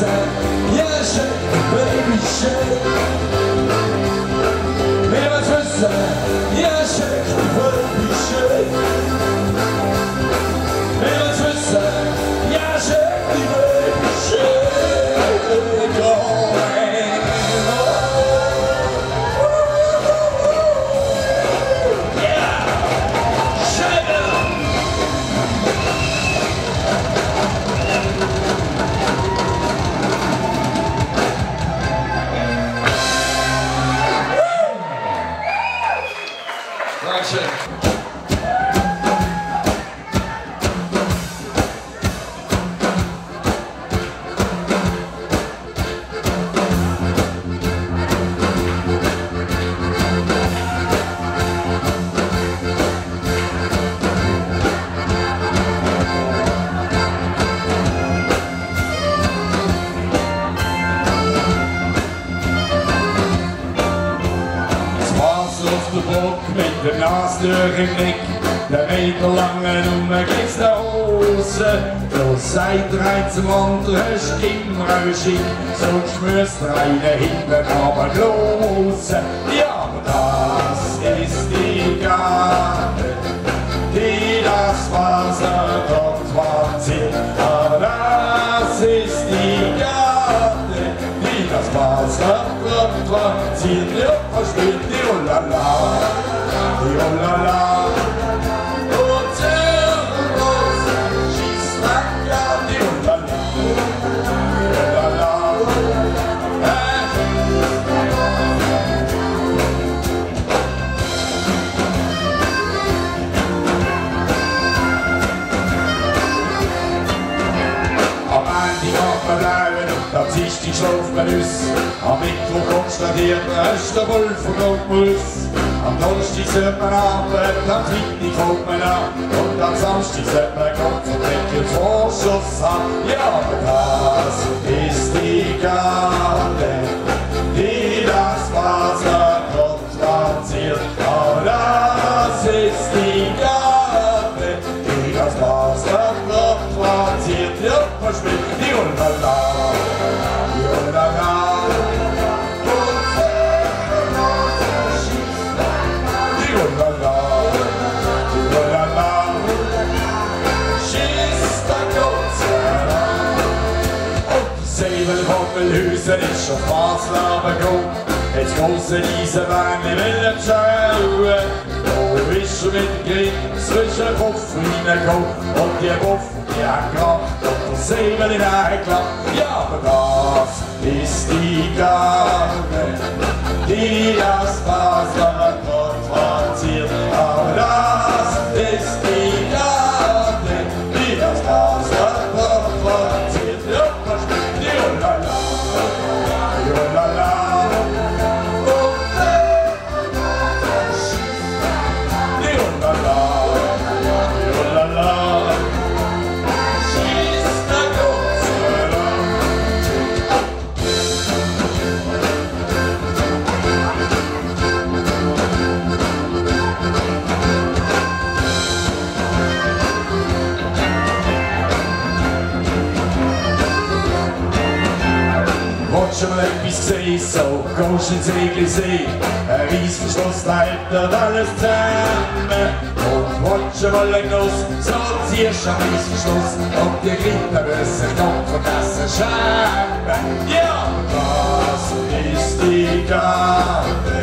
Schweizer, ja shake, baby shake. Wir wollen wissen, ja shake, baby shake. Wir wollen wissen, ja shake, baby shake. Oh, mit der Nase durch den Blick, der meterlange Nummer geht's nach Hause. Du seid rein zum anderen, hast immer einen Schick, sonst müsst ihr einen hinten aber losen. Ja, aber das ist die Gabe, die das Wasser dort platziert. Aber das ist die Gabe, die das Wasser dort platziert. Ja, versteht die Ulala. Die Olala, und Zirkus, schießt lang, ja, die Olala, die Olala. Am Ende macht man bleiben und am Dienstag schläft man aus. Am Mittwoch konstatiert man, ist der Wolf und muss. Am Donnerstag sollte man arbeiten, am Freitag kommt man an und am Samstag sollte man Kopf und Deckel Vorschuss haben. Ja, aber das ist die Gabe, die das Wasser dort platziert. Aber das ist die Gabe, die das Wasser dort platziert. Ja, man spielt die Ulala, die Ulala. Huset ist auf Basel gekommen, jetzt grosse Eisenbahn, ich will nicht schauen. Da bist du mit dem Griff zwischen den Kopf reingekommen und die Kopf, die hat gelacht und der Säbel in eingelacht. Ja, aber das ist die Gabe, die das Basel dort platziert. Aber das ist die Gabe, die das Basel dort platziert. Ja, versteht die Ulala. Schon mal etwas gesehen, so gehst ins Egelsee. Ein Reissverschluss, da hält er alles zusammen. Und willst schon mal ein Genuss, so ziehst du einen Reissverschluss. Und die Kinder müssen noch vergessen schämen. Ja, das ist die Gabe,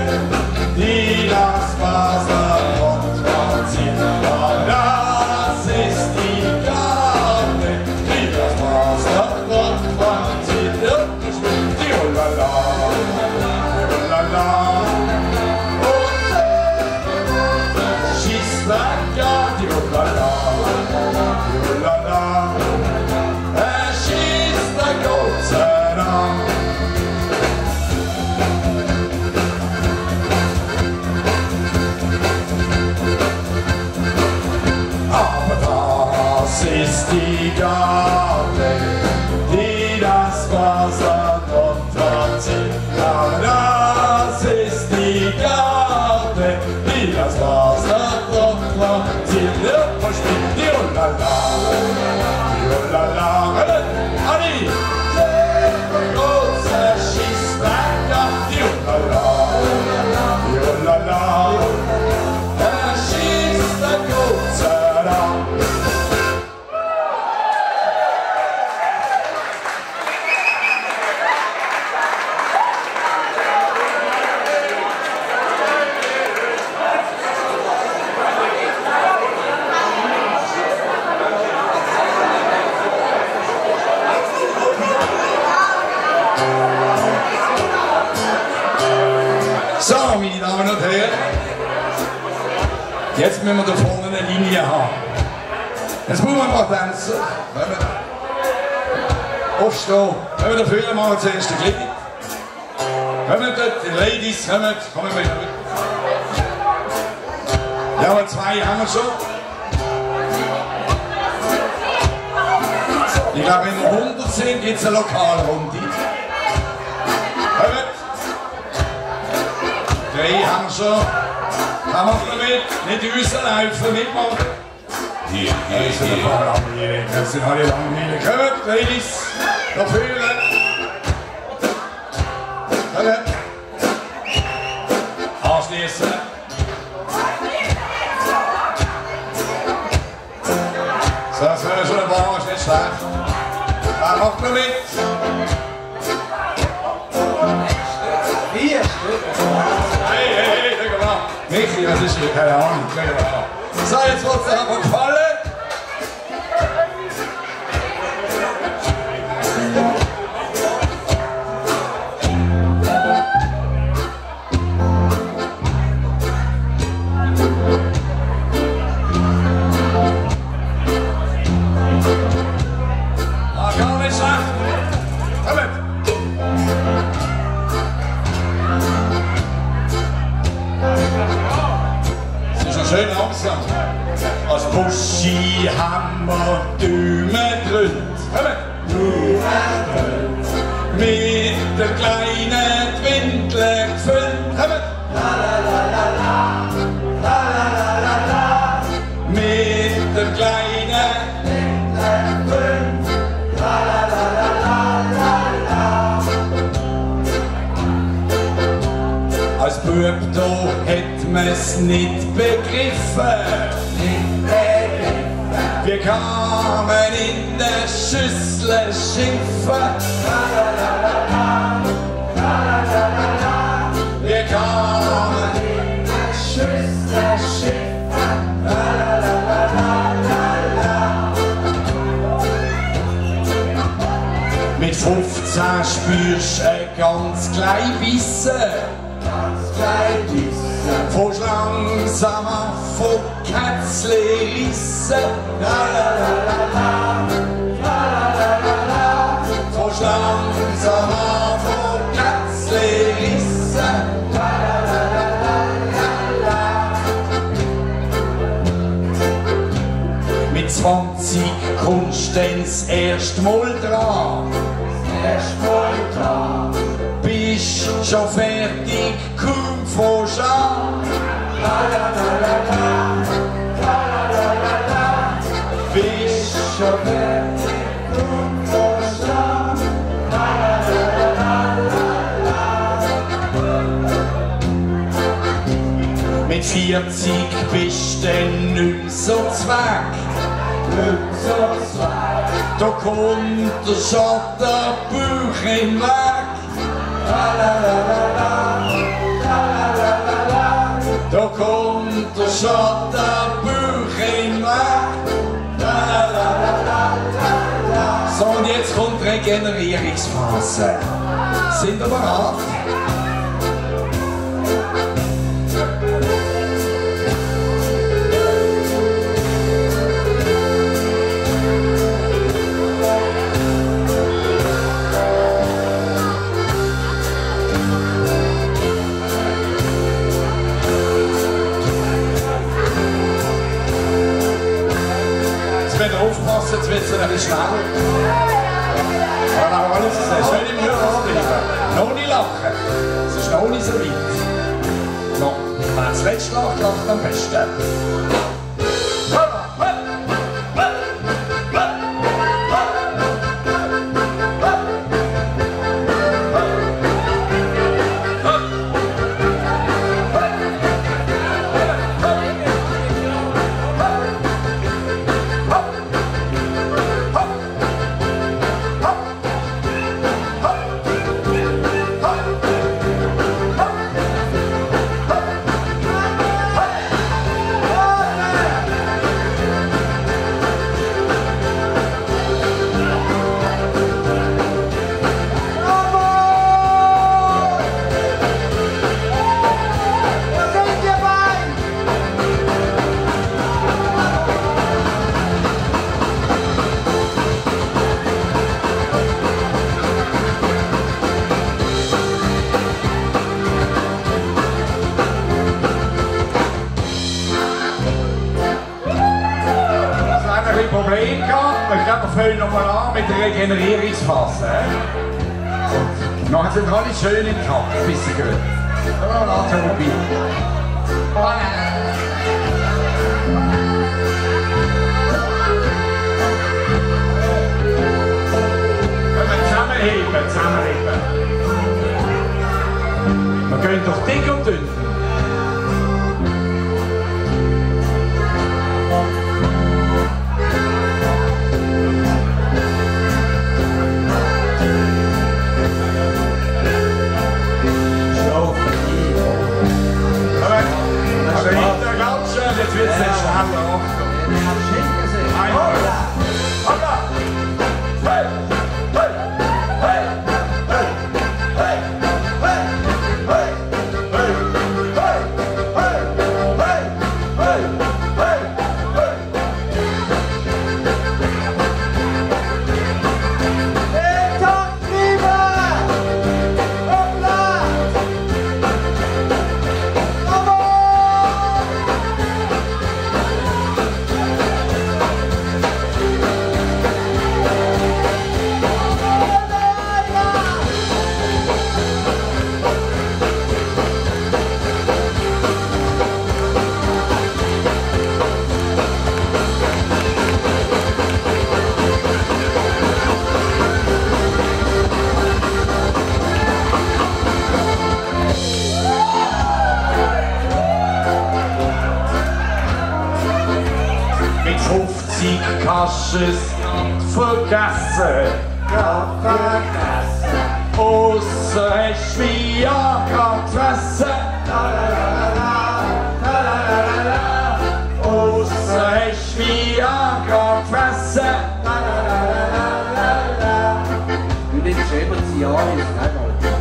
die das Wasser transportiert. Ja, das ist die Gabe, die das Wasser transportiert. Ja. Die Ulala, die Ulala, und schießt lang, ja, die Ulala, die Ulala, schießt lang, Gott sei Dank. Aber das ist die Gabe, die das Wasser aber das ist die Gabe, die das Wasser dort platziert. Ja, versteht die Ulala, die Ulala, Ali! meine Damen und Herren. Jetzt müssen wir da vorne eine Linie haben. Jetzt brauchen wir ein paar Tänzer. Aufstehen. Wenn wir dafür machen wir zuerst ein Glied. Kommen dort, die Ladies, kommen wir. Ja, aber 2 haben wir schon. Ich glaube, wenn wir 100 sind, gibt es eine Lokalrunde. Kommt. 3 haben wir schon. Da machen wir mit. Nicht rauslaufen, mitmachen. Hier. Das sind alle langweilig. Kommt, Ladies. Da vorne. Kommt. Anschließen. So, das wäre schon ein paar, ist nicht schlecht. Da macht man mit. 4 Stück. Hey, schau mal. Michi, was ist hier? Keine Ahnung. Schau mal. So, jetzt wird es aber gefallen. Schön langsam. Als Buschi haben wir Däumen drückt. Mit der kleinen Windel gefüllt. Mit der kleinen Windel gefüllt. Als Bub da hätt man's nicht begriffen. Wir kamen in der Schüssel schiffen. Wir kamen in der Schüssel schiffen. Mit 15 spürst du ein ganz klein Wissen. Fährst langsam an von Kätzli rissen. Fährst langsam an von Kätzli rissen. Mit 20 kommst du dann das erste Mal dran. Bist schon fertig, komm fährst an. Bist schon fertig, komm fährst an. Mit 40 bist du dann nicht mehr so zweck. Da kommt der Schotterbuch im Weg. Da kommt der Schotterbuch im Weg. So, und jetzt kommt die Regenerierungsphase. Sind wir bereit? Aufpassen, jetzt wird es ein bisschen schnell. Aber alles schön im Hörer anbleiben. Noch nicht lachen. Es ist noch nicht so weit. Noch. Wenn das letzte lacht, lacht am besten. fangen wir mal an mit der Regenerierungsphase. Nachher sind alle schön im Takt, bis sie gehen. Voilà, Tobi. Zusammenheben. Wir gehen doch dick und dünn. Also ganz schön, jetzt wird es schneller. Hoppla! Hey! Mit 50 kannst du es vergessen. Ausser hast du Viagra gefressen. Ausser hast du Viagra gefressen.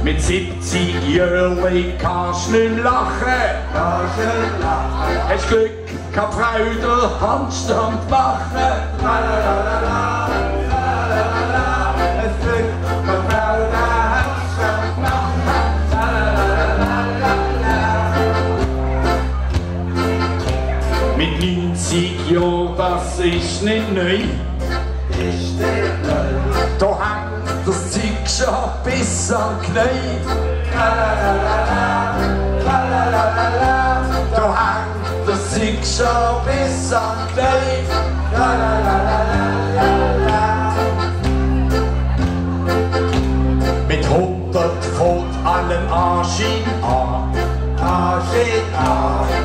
Mit 70 Jahren kannst du nicht lachen. Hast Glück, keine Freude, Handstand machen. Mit 90 Jahren, das ist nicht neu. Da hängt das Zeug schon bis an die Knie. Da hängt das Zeug schon bis an die Knie. Mit 100 fängt allen Anschein an.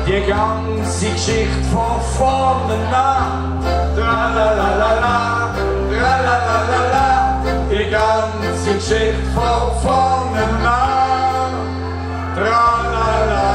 Die ganze Geschichte von vorne an. Tralalala, tralalala. Die ganze Geschichte von vorne an. Tralalala.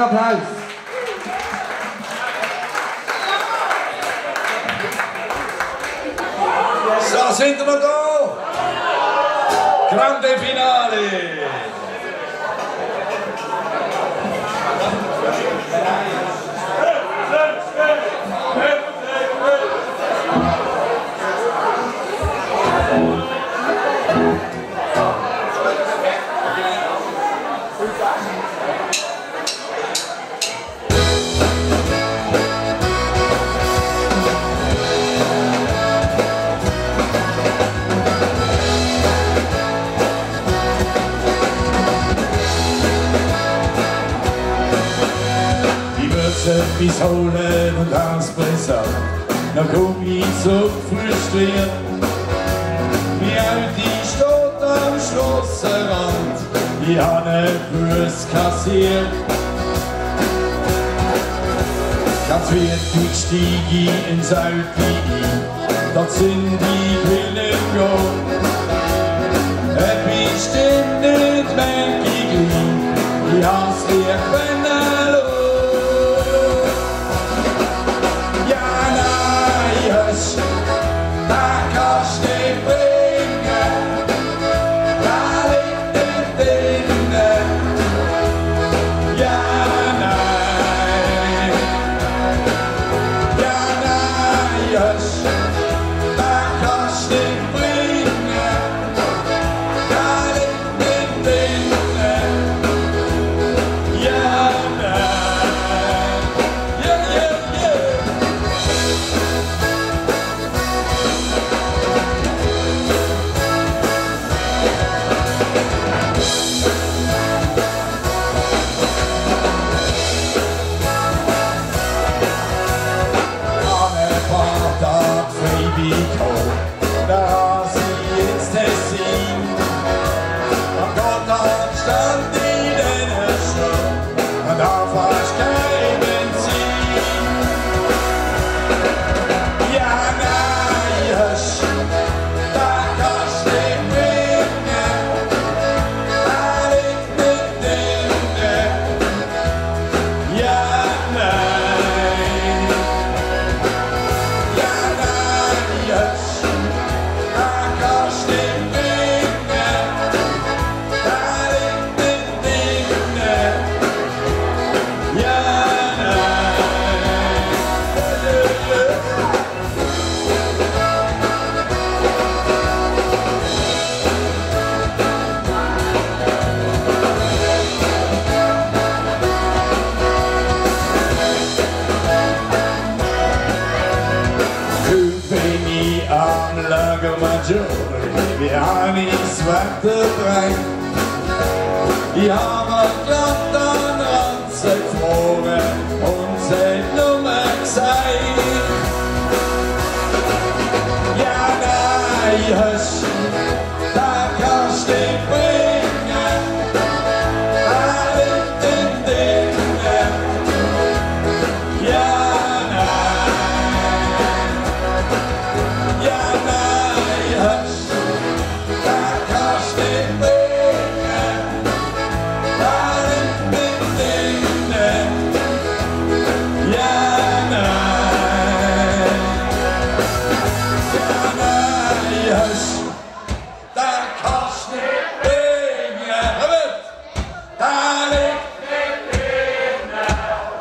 Applaus. So, sind wir da? Grande Finale! Etwas holen und ausbessern, dann komm ich so frustriert. Wie alt ich steht am Schlossenrand, ich hab ne Bus kassiert. Ganz wichtig stieg ich ins Auto ein, dort sind die Grillen go. Bestimmt nicht merk ich gleich, ich hab's dir können. Wir haben nichts weiter rein. Ich habe grad an Ranze gefroren und seid Nummer gesagt. Ja, nein, hörst, da kannst du dich bringen. Alle in Dingen. Ja, nein. Ja, nein, hörst.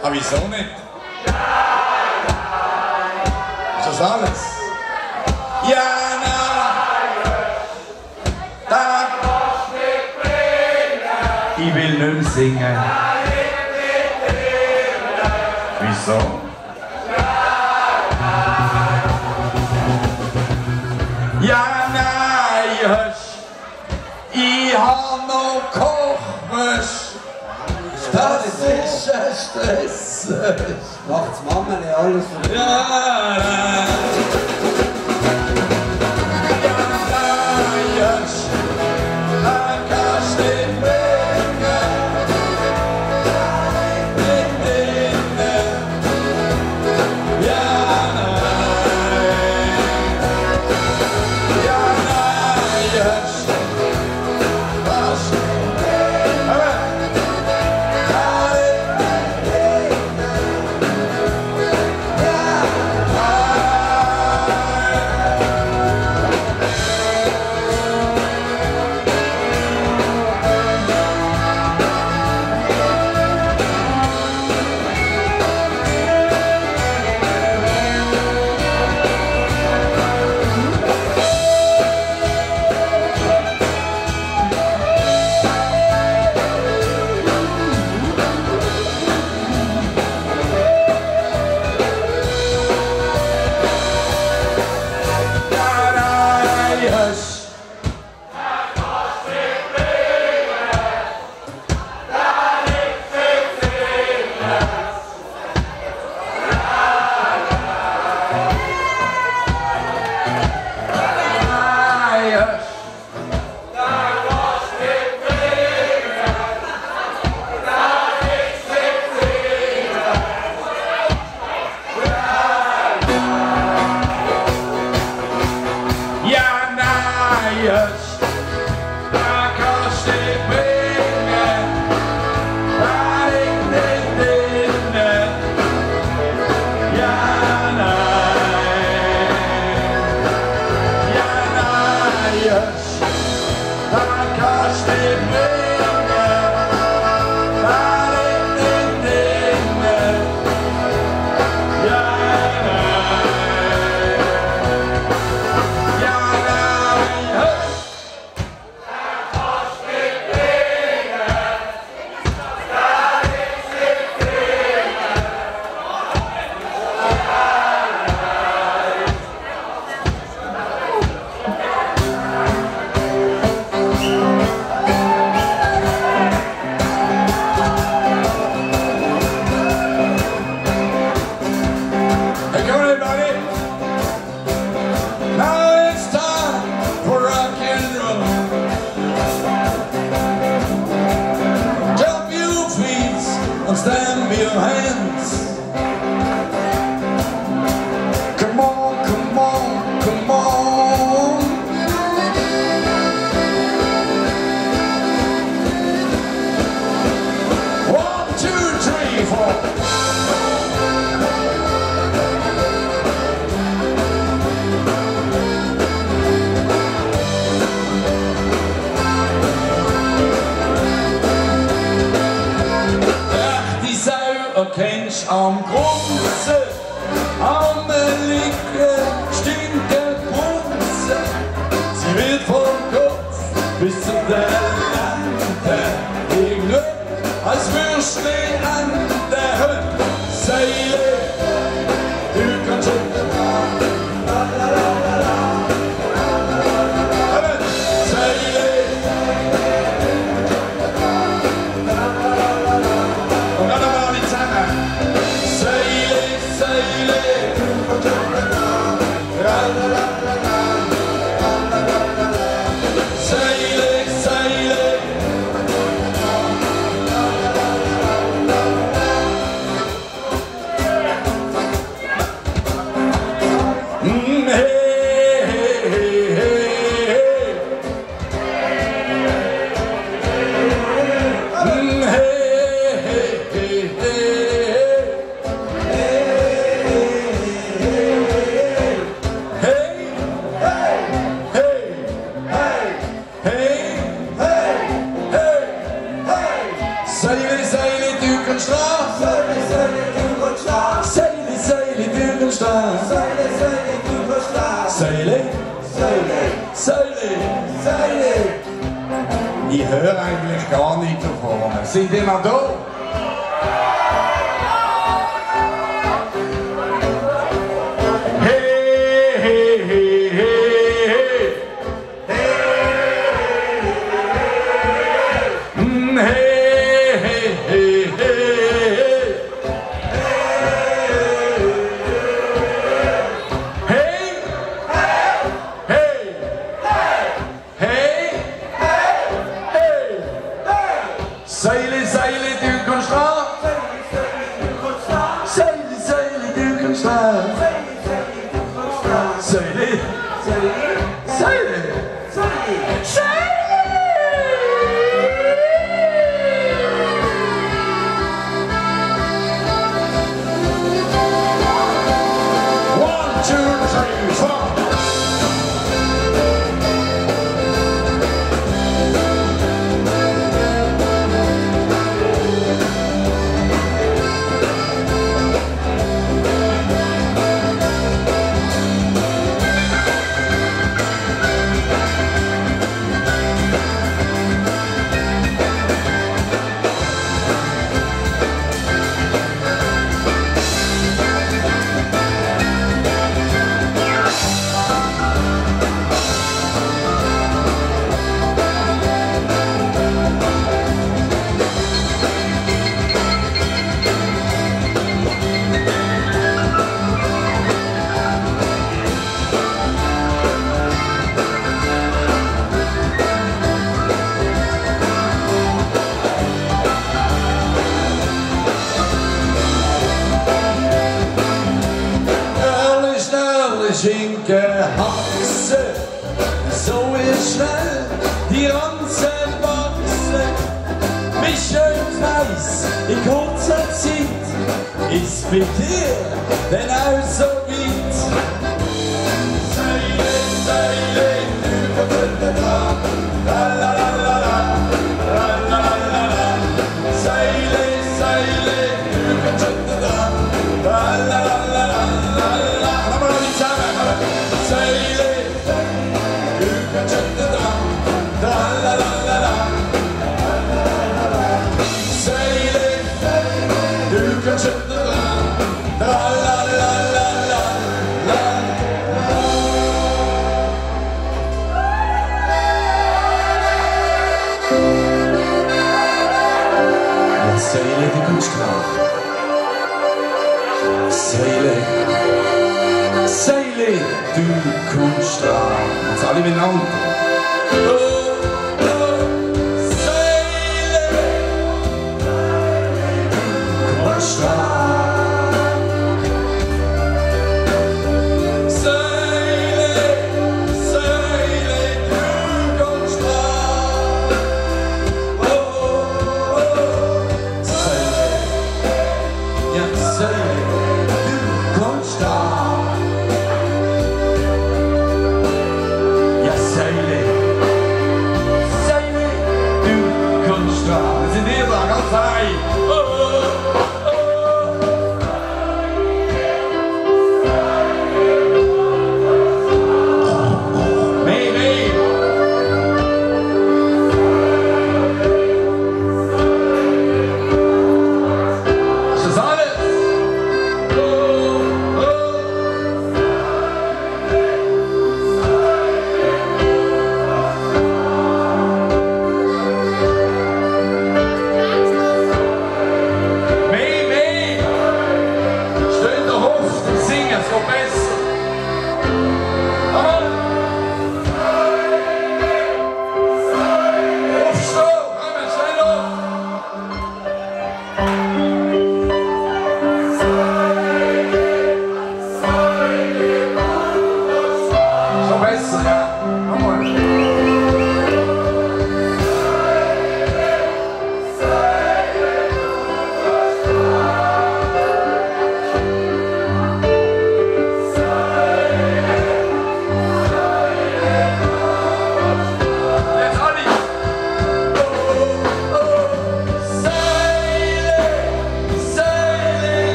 Aber wieso nicht? Ist das alles? Ja, nein! Da kannst du nicht bringen! Ich will nicht mehr singen. Wieso? Ja, nein, hörst, ich hab noch Kochwäsche. Das ist ein Stress. Macht's Mama nicht alles von Ja, nein. Ja, nein, hörst, da kannst du nicht bringen. Mit denen. Ja, nein. Ja, nein, hörst, was? am Grunzen, am Liegen, stinken Brunzen. Sie wird vom Kopf bis zum Ende irgendwie, als Würstchen an der Seile. Du kannst schon ich höre eigentlich gar nicht da vorne. Sind die noch da? Hey, hey, hey, hey, hey. Hey, hey, hey, hey. Seile, Seile, du kannst schlafen. Seile, Seile, du kannst schlafen. Seile, Seile, Seile, Seile. 1, 2, 3, 4. Schinken, Haxe, so ist schnell die Ranzen wachsen. Mischen weiss, in kurzer Zeit ist bei dir denn auch so weit. Seile, Seile, über den Tag, la la la la la, la la la la. Seile, Seile, über den Tag, la la la la la. Seile, du kannst schütten dran, da la la la la. Seile, du kannst schütten dran, da la la la la la. Ja, Seile, du kannst dran. Seile, Seile, du kommst dran. Jetzt alle miteinander. Oh, oh, Seile, du kommst dran. Seile, Seile, du kommst dran. Oh, oh, oh, Seile, ja, Seile, du kommst dran.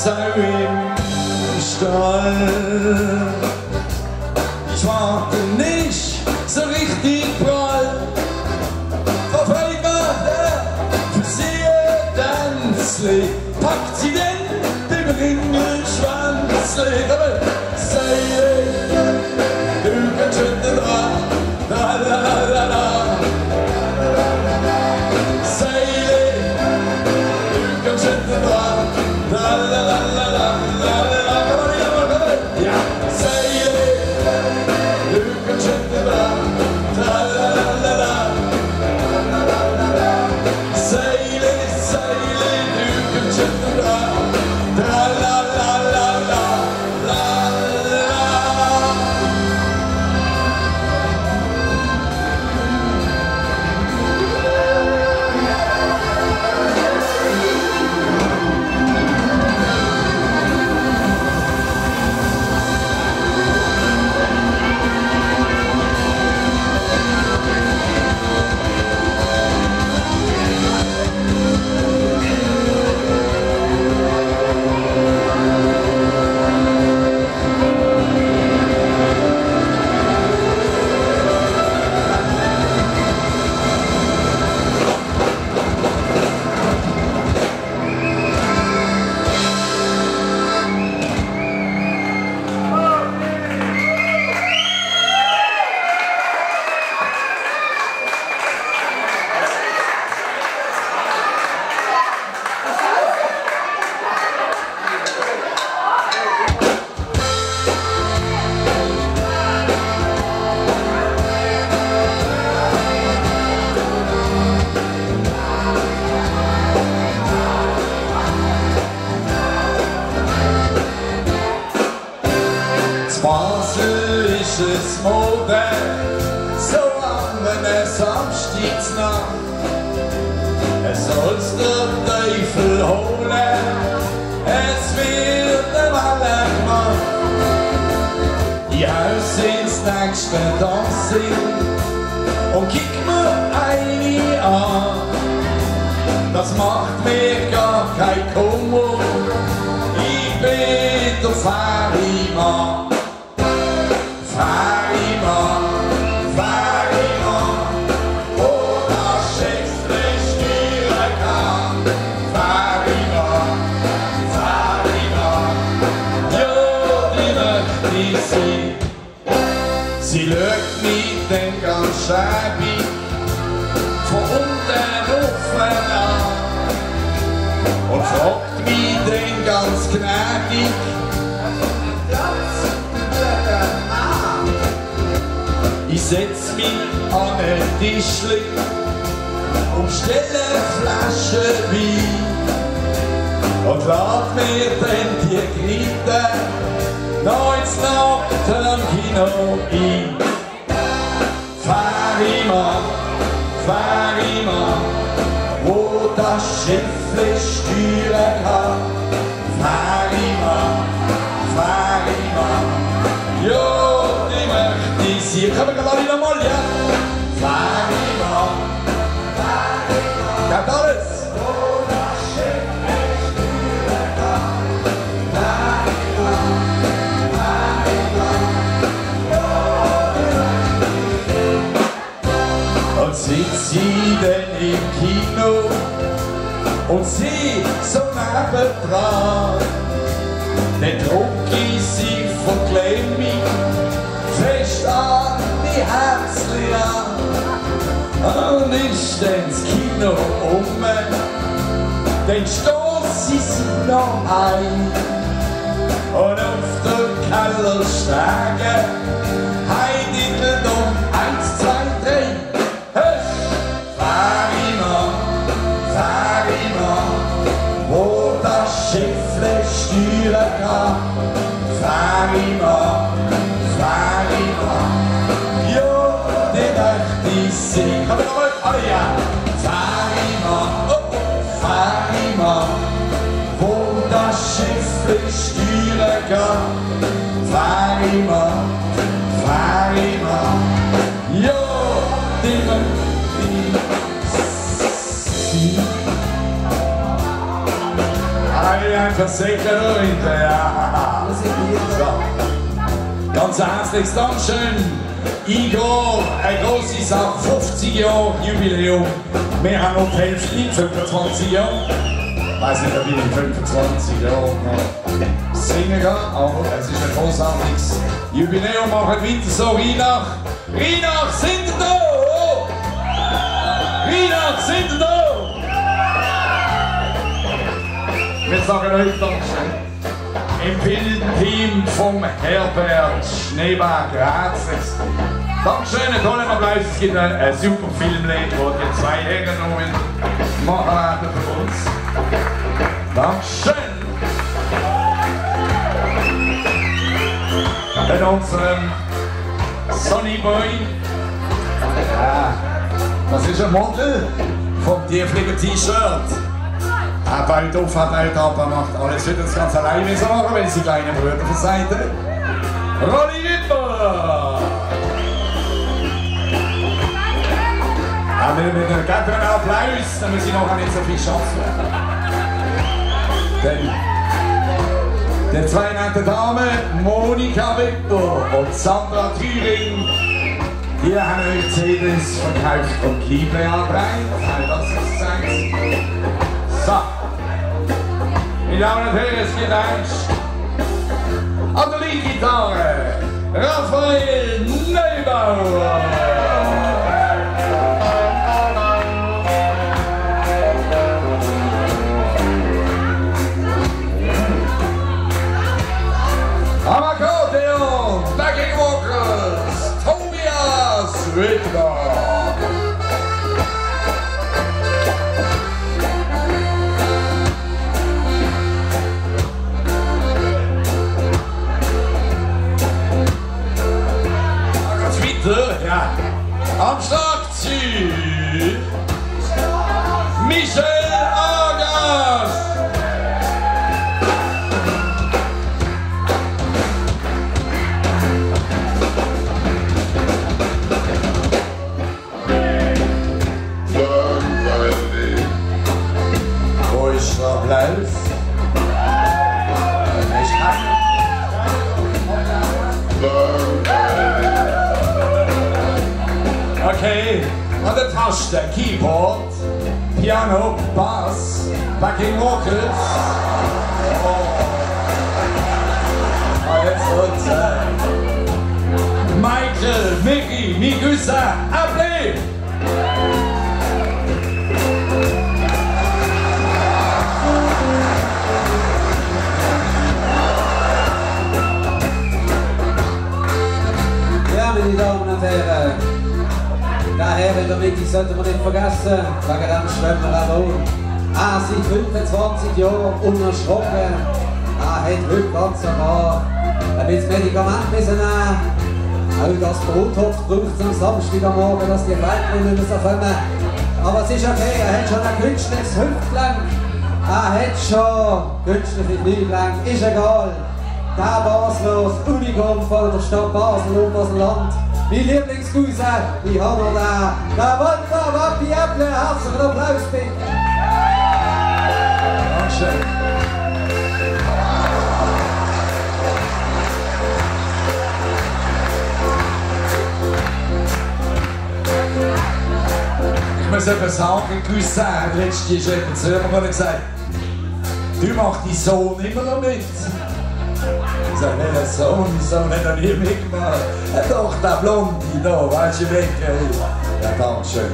Sau im Stall. Ich warte nicht so richtig prall, verfolgt der für sie Tänzli, packt sie den Ringelschwanzli. Sei du kannst schütten dran, la la la la la. Sei du kannst schütten dran, la la la la la la. Ja, sei du kannst schütten dran, la la la la la. Sei du kannst schütten dran, la la la la la. Basel ist es Mode, so an einer Samstagsnacht. Es soll's der Teufel holen, es wird eine Welle gemacht. Ich haus ins nächste Dancing und kick mir eine an. Das macht mir gar kein Kummer, ich bin der Ferimann. Ferimann, wo das Schiffle steuern kann. Ferimann, ja, die möchte ich sein. Sie schaut mich dann ganz schäbig von unten offen an und fragt mich dann ganz gnädig: Ich setz mich an ein Tischli und stelle eine Flasche Wein und lad mir dann die Grite noch ins Nacht am Kino ein. Ferimann, wo das Schiffle steuern kann. Ferimann, ja, die möchte ich sein. Können wir alle nochmal, ja? Ferimann, geht alles? Wo das Schiffle steuern kann. Ferimann, ja, die möchte ich sein. Und sitzt sie denn im Kino und sie so nebendran, dann druck ich sie verklemm mich fest an die Herzli an. Und ist dann das Kino dann stoss ich sie noch ein. Und auf der Kellerstege heiditelt 1, 2, 3. Ferimann, wo das Schiffle steuern kann. Ferimann, ja, die möchte ich sein. Kommen wir nochmal, alle ja. Ferimann, wo das Schiffle steuern kann. Ferimann, ja, die möchte ich sein. Versicherer, ja. So. Ganz herzliches Dankeschön. Igor, eine grosse Sache, 50 Jahre Jubiläum. Wir haben noch die Hälfte in 25 Jahren. Ich weiß nicht, ob ich in 25 Jahren noch singen kann, aber es ist ein großartiges Jubiläum. Machen weiter so, Reinach. Reinach, sind ihr da? Reinach, sind ihr da? Wir sagen euch Dankeschön. Im Filmteam vom Herbert Schneeberg, herzlichst. Dankeschön, einen tollen Applaus. Es gibt ein super Filmlied, wo die zwei Herren machen werden für uns. Dankeschön. Und unserem Sonny Boy. Ja, das ist ein Model vom Tierflieger T-Shirt. Er baut auf, er baut ab, er macht alles für das ganz alleine machen, wenn sie kleine Brüder verseiten. Rolli Wipper! Wir mit einem guten Applaus, dann müssen sie noch nicht so viel schaffen. Die zwei netten Damen, Monika Wipper und Sandra Thüring, die haben euch CDs verkauft und Liebe angereicht. Das ist gesagt. So. Meine Damen und Herren, es geht eins. An der Leadgitarre, Raphael Neubauer. Am Akkordeon, Backing Vocals, Tobias Rittler. Ja. Am Schlagzeug Michel Agas. Großer Applaus. Ich kann. Okay, an der Taste, Keyboard, Piano, Bass, Backing Vocals. Oh, jetzt wird's. Michael, Mickey, Migusa, Appelé. Ja, meine Damen und Herren. Daher in der Mitte sollten wir nicht vergessen, wegen dem schwimmen wir auch. Er seit 25 Jahren unerschrocken. Er hat heute ganz sogar ein bisschen Medikament müssen nehmen. Auch das Brottopf braucht es am Samstag am Morgen, dass die Feldmänner nicht so kommen. Aber es ist okay, er hat schon ein künstliches Hüftgelenk. Er hat schon künstliche Kniegelenk, ist egal. Der Basler, das Unikum von der Stadt Basel und Basel-Land. Mein Lieblingscousin, ich habe noch den Walter Wappi Äpple. Herzlichen Applaus bitte. Dankeschön. Ich muss etwas sagen, Cousin, letztes Jahr ist jemand zu mir gesagt, du machst deinen Sohn immer noch mit. Ich sage, welcher Sohn, wieso hat er nie mitgemacht? Doch, der Blonde da, weißt du, weg. Ja, Dankeschön.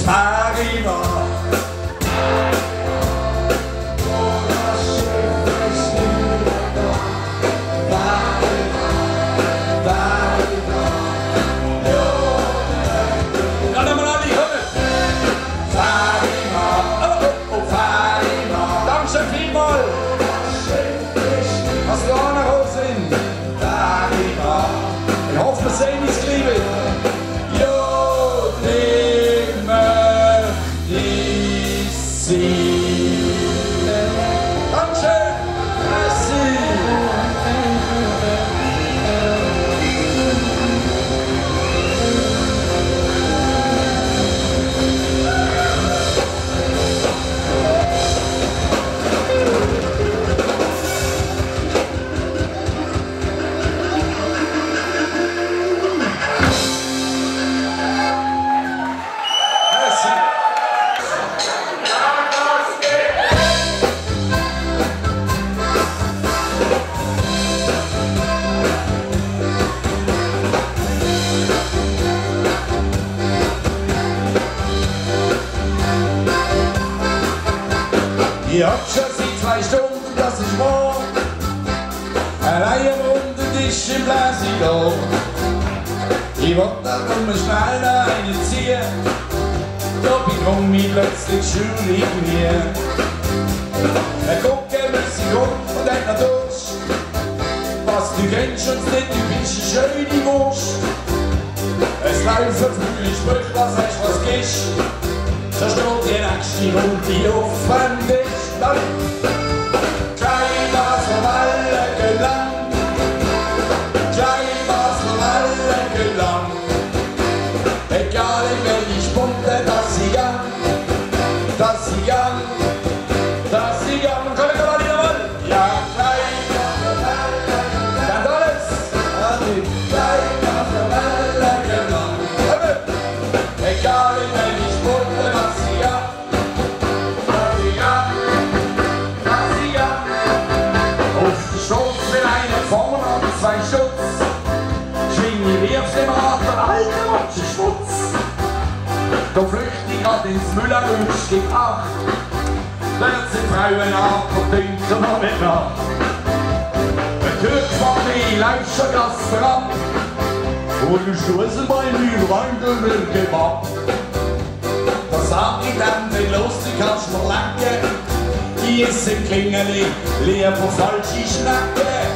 Farina. See hab schon seit 2 Stunden, das ist wahr. Allein am runden Tisch im Bläsiger. Ich wollt aber nur schnell eine ziehen. Da bekomm ich plötzlich Schule in mir. Gucken muss ich um und dann noch durch. Was du kennst uns nicht, du bist eine schöne Wurst. Es laufen viele Sprüche, was hast du, was gibst. So steht die nächste Runde auf dem Tisch. Klein was vom allen gelangt. Klein was vom allen gelangt. Egal in welche Spunde, dass sie gang. Dass sie gang. Dass sie gang. Können wir mal wieder mal? Ja, klein was vom allen gelangt. Dann alles. Klein was vom allen gelangt. Egal in welche Spunde, dass sie gang. Dass sie gang. Dass sie gang. Auf der Straße eine vorne an 2 Schutz. Schwinge wirfst dem Rad der alte Matschenschmutz. Da flüchte ich grad ins Müllerrutsch, gib 8. Dort sind Frauen ab und dünken noch nicht nach. Ein Türk von mir läuft schon das voran. Und du stoßen bei mir Wandel mit Kebab. Da sag ich dann, wenn los, du kannst mir lecken. Die ist im Klingeli, leer von falsche Schnacken.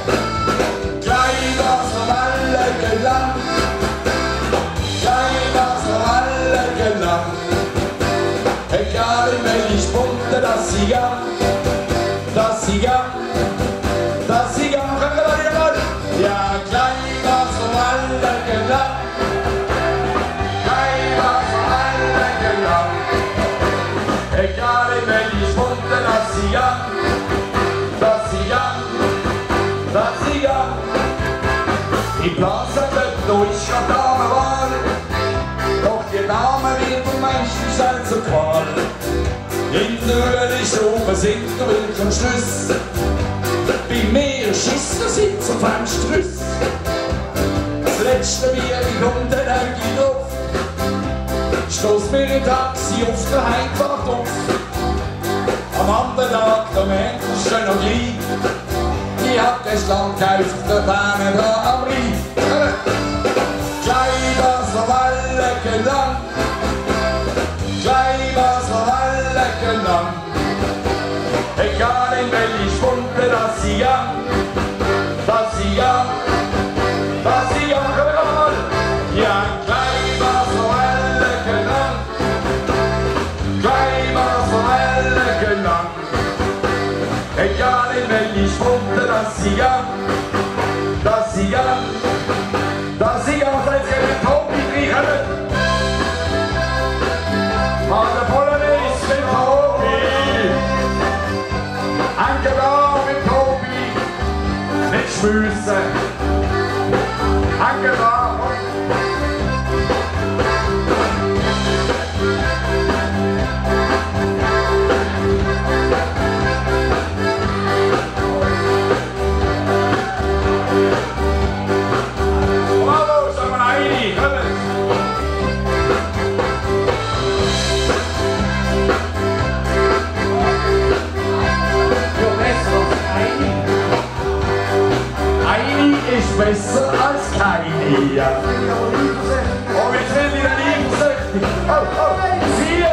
Klein was vom allen gelangt. Klein was vom allen gelangt. Egal in welche Spunde, dass sie gang. Dass sie gang. Dass sie gang. Können wir da wieder mal? Ja, klein was vom allen gelangt. Klein was vom allen gelangt. Egal in welche Spunde, dass sie gang. Dass sie gang. Dass sie gang. Ich blase dort durch an Damenwahl. Doch die Dame wird am meisten schnell zur Qual. In der Höhle oben sind der Wilken Schluss. Bei mir schießt der Sitz auf einem Strüss. Das letzte Bier kommt dann irgendwie drauf. Stoß mir ein Taxi auf der Heimfahrt auf. Am anderen Tag, da merkt man schon noch gleich. Ich hab das Land gekauft, der Bahn da am Rhein. Klein was vom allen gelangt. Klein was vom allen gelangt. Egal in welche Spunde, dass sie gang. Dass sie gang. Dass sie gang. Können wir mal? Ja, klein was vom allen gelangt. Klein was vom allen gelangt. Egal in welche Spunde, dass sie gang. Dass sie gang. Dass sie gang. Seid ihr mit Tobi kriechen? An der Polonaise mit Tobi. Anke da mit Tobi. Nicht schmüssen. Anke da. Bravo, sag mal Heidi, komm. Heidi ist besser als keine. Oh, wir sind wieder liebensüchtig. Oh, 4.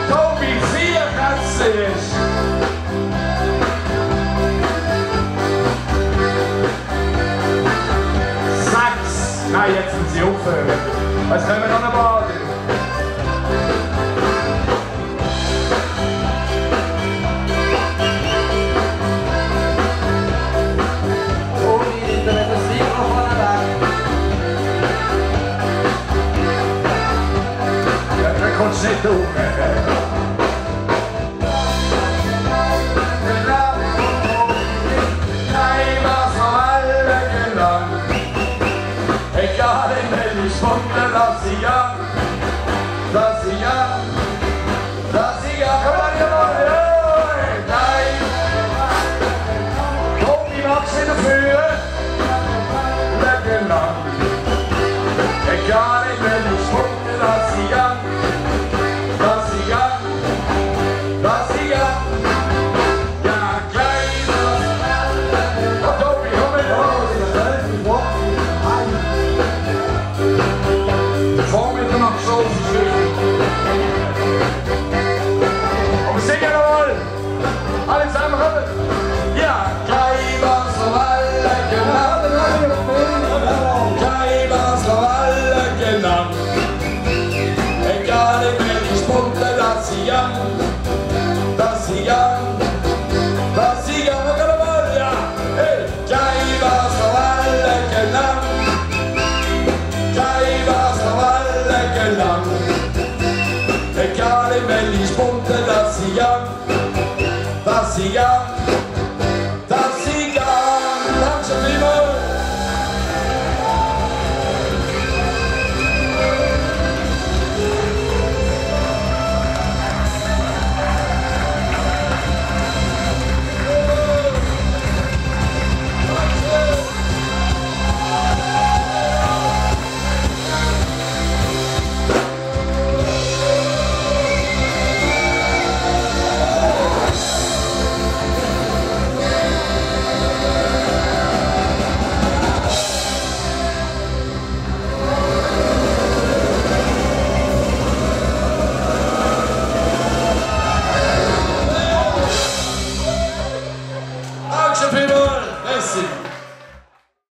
Tobi, 4 Katze ist. Nein, jetzt sind sie aufhören. Jetzt können wir noch eine baden. Ohne Internet, das Mikrofon weg. Ja, da kommst du nicht um. Nein, was vom allen gelangt. Egal in welche Spunde, dass sie gang. Dass sie gang. Dass sie gang. Komm mal hier mal. Nein. Komm, die magst du wieder führen.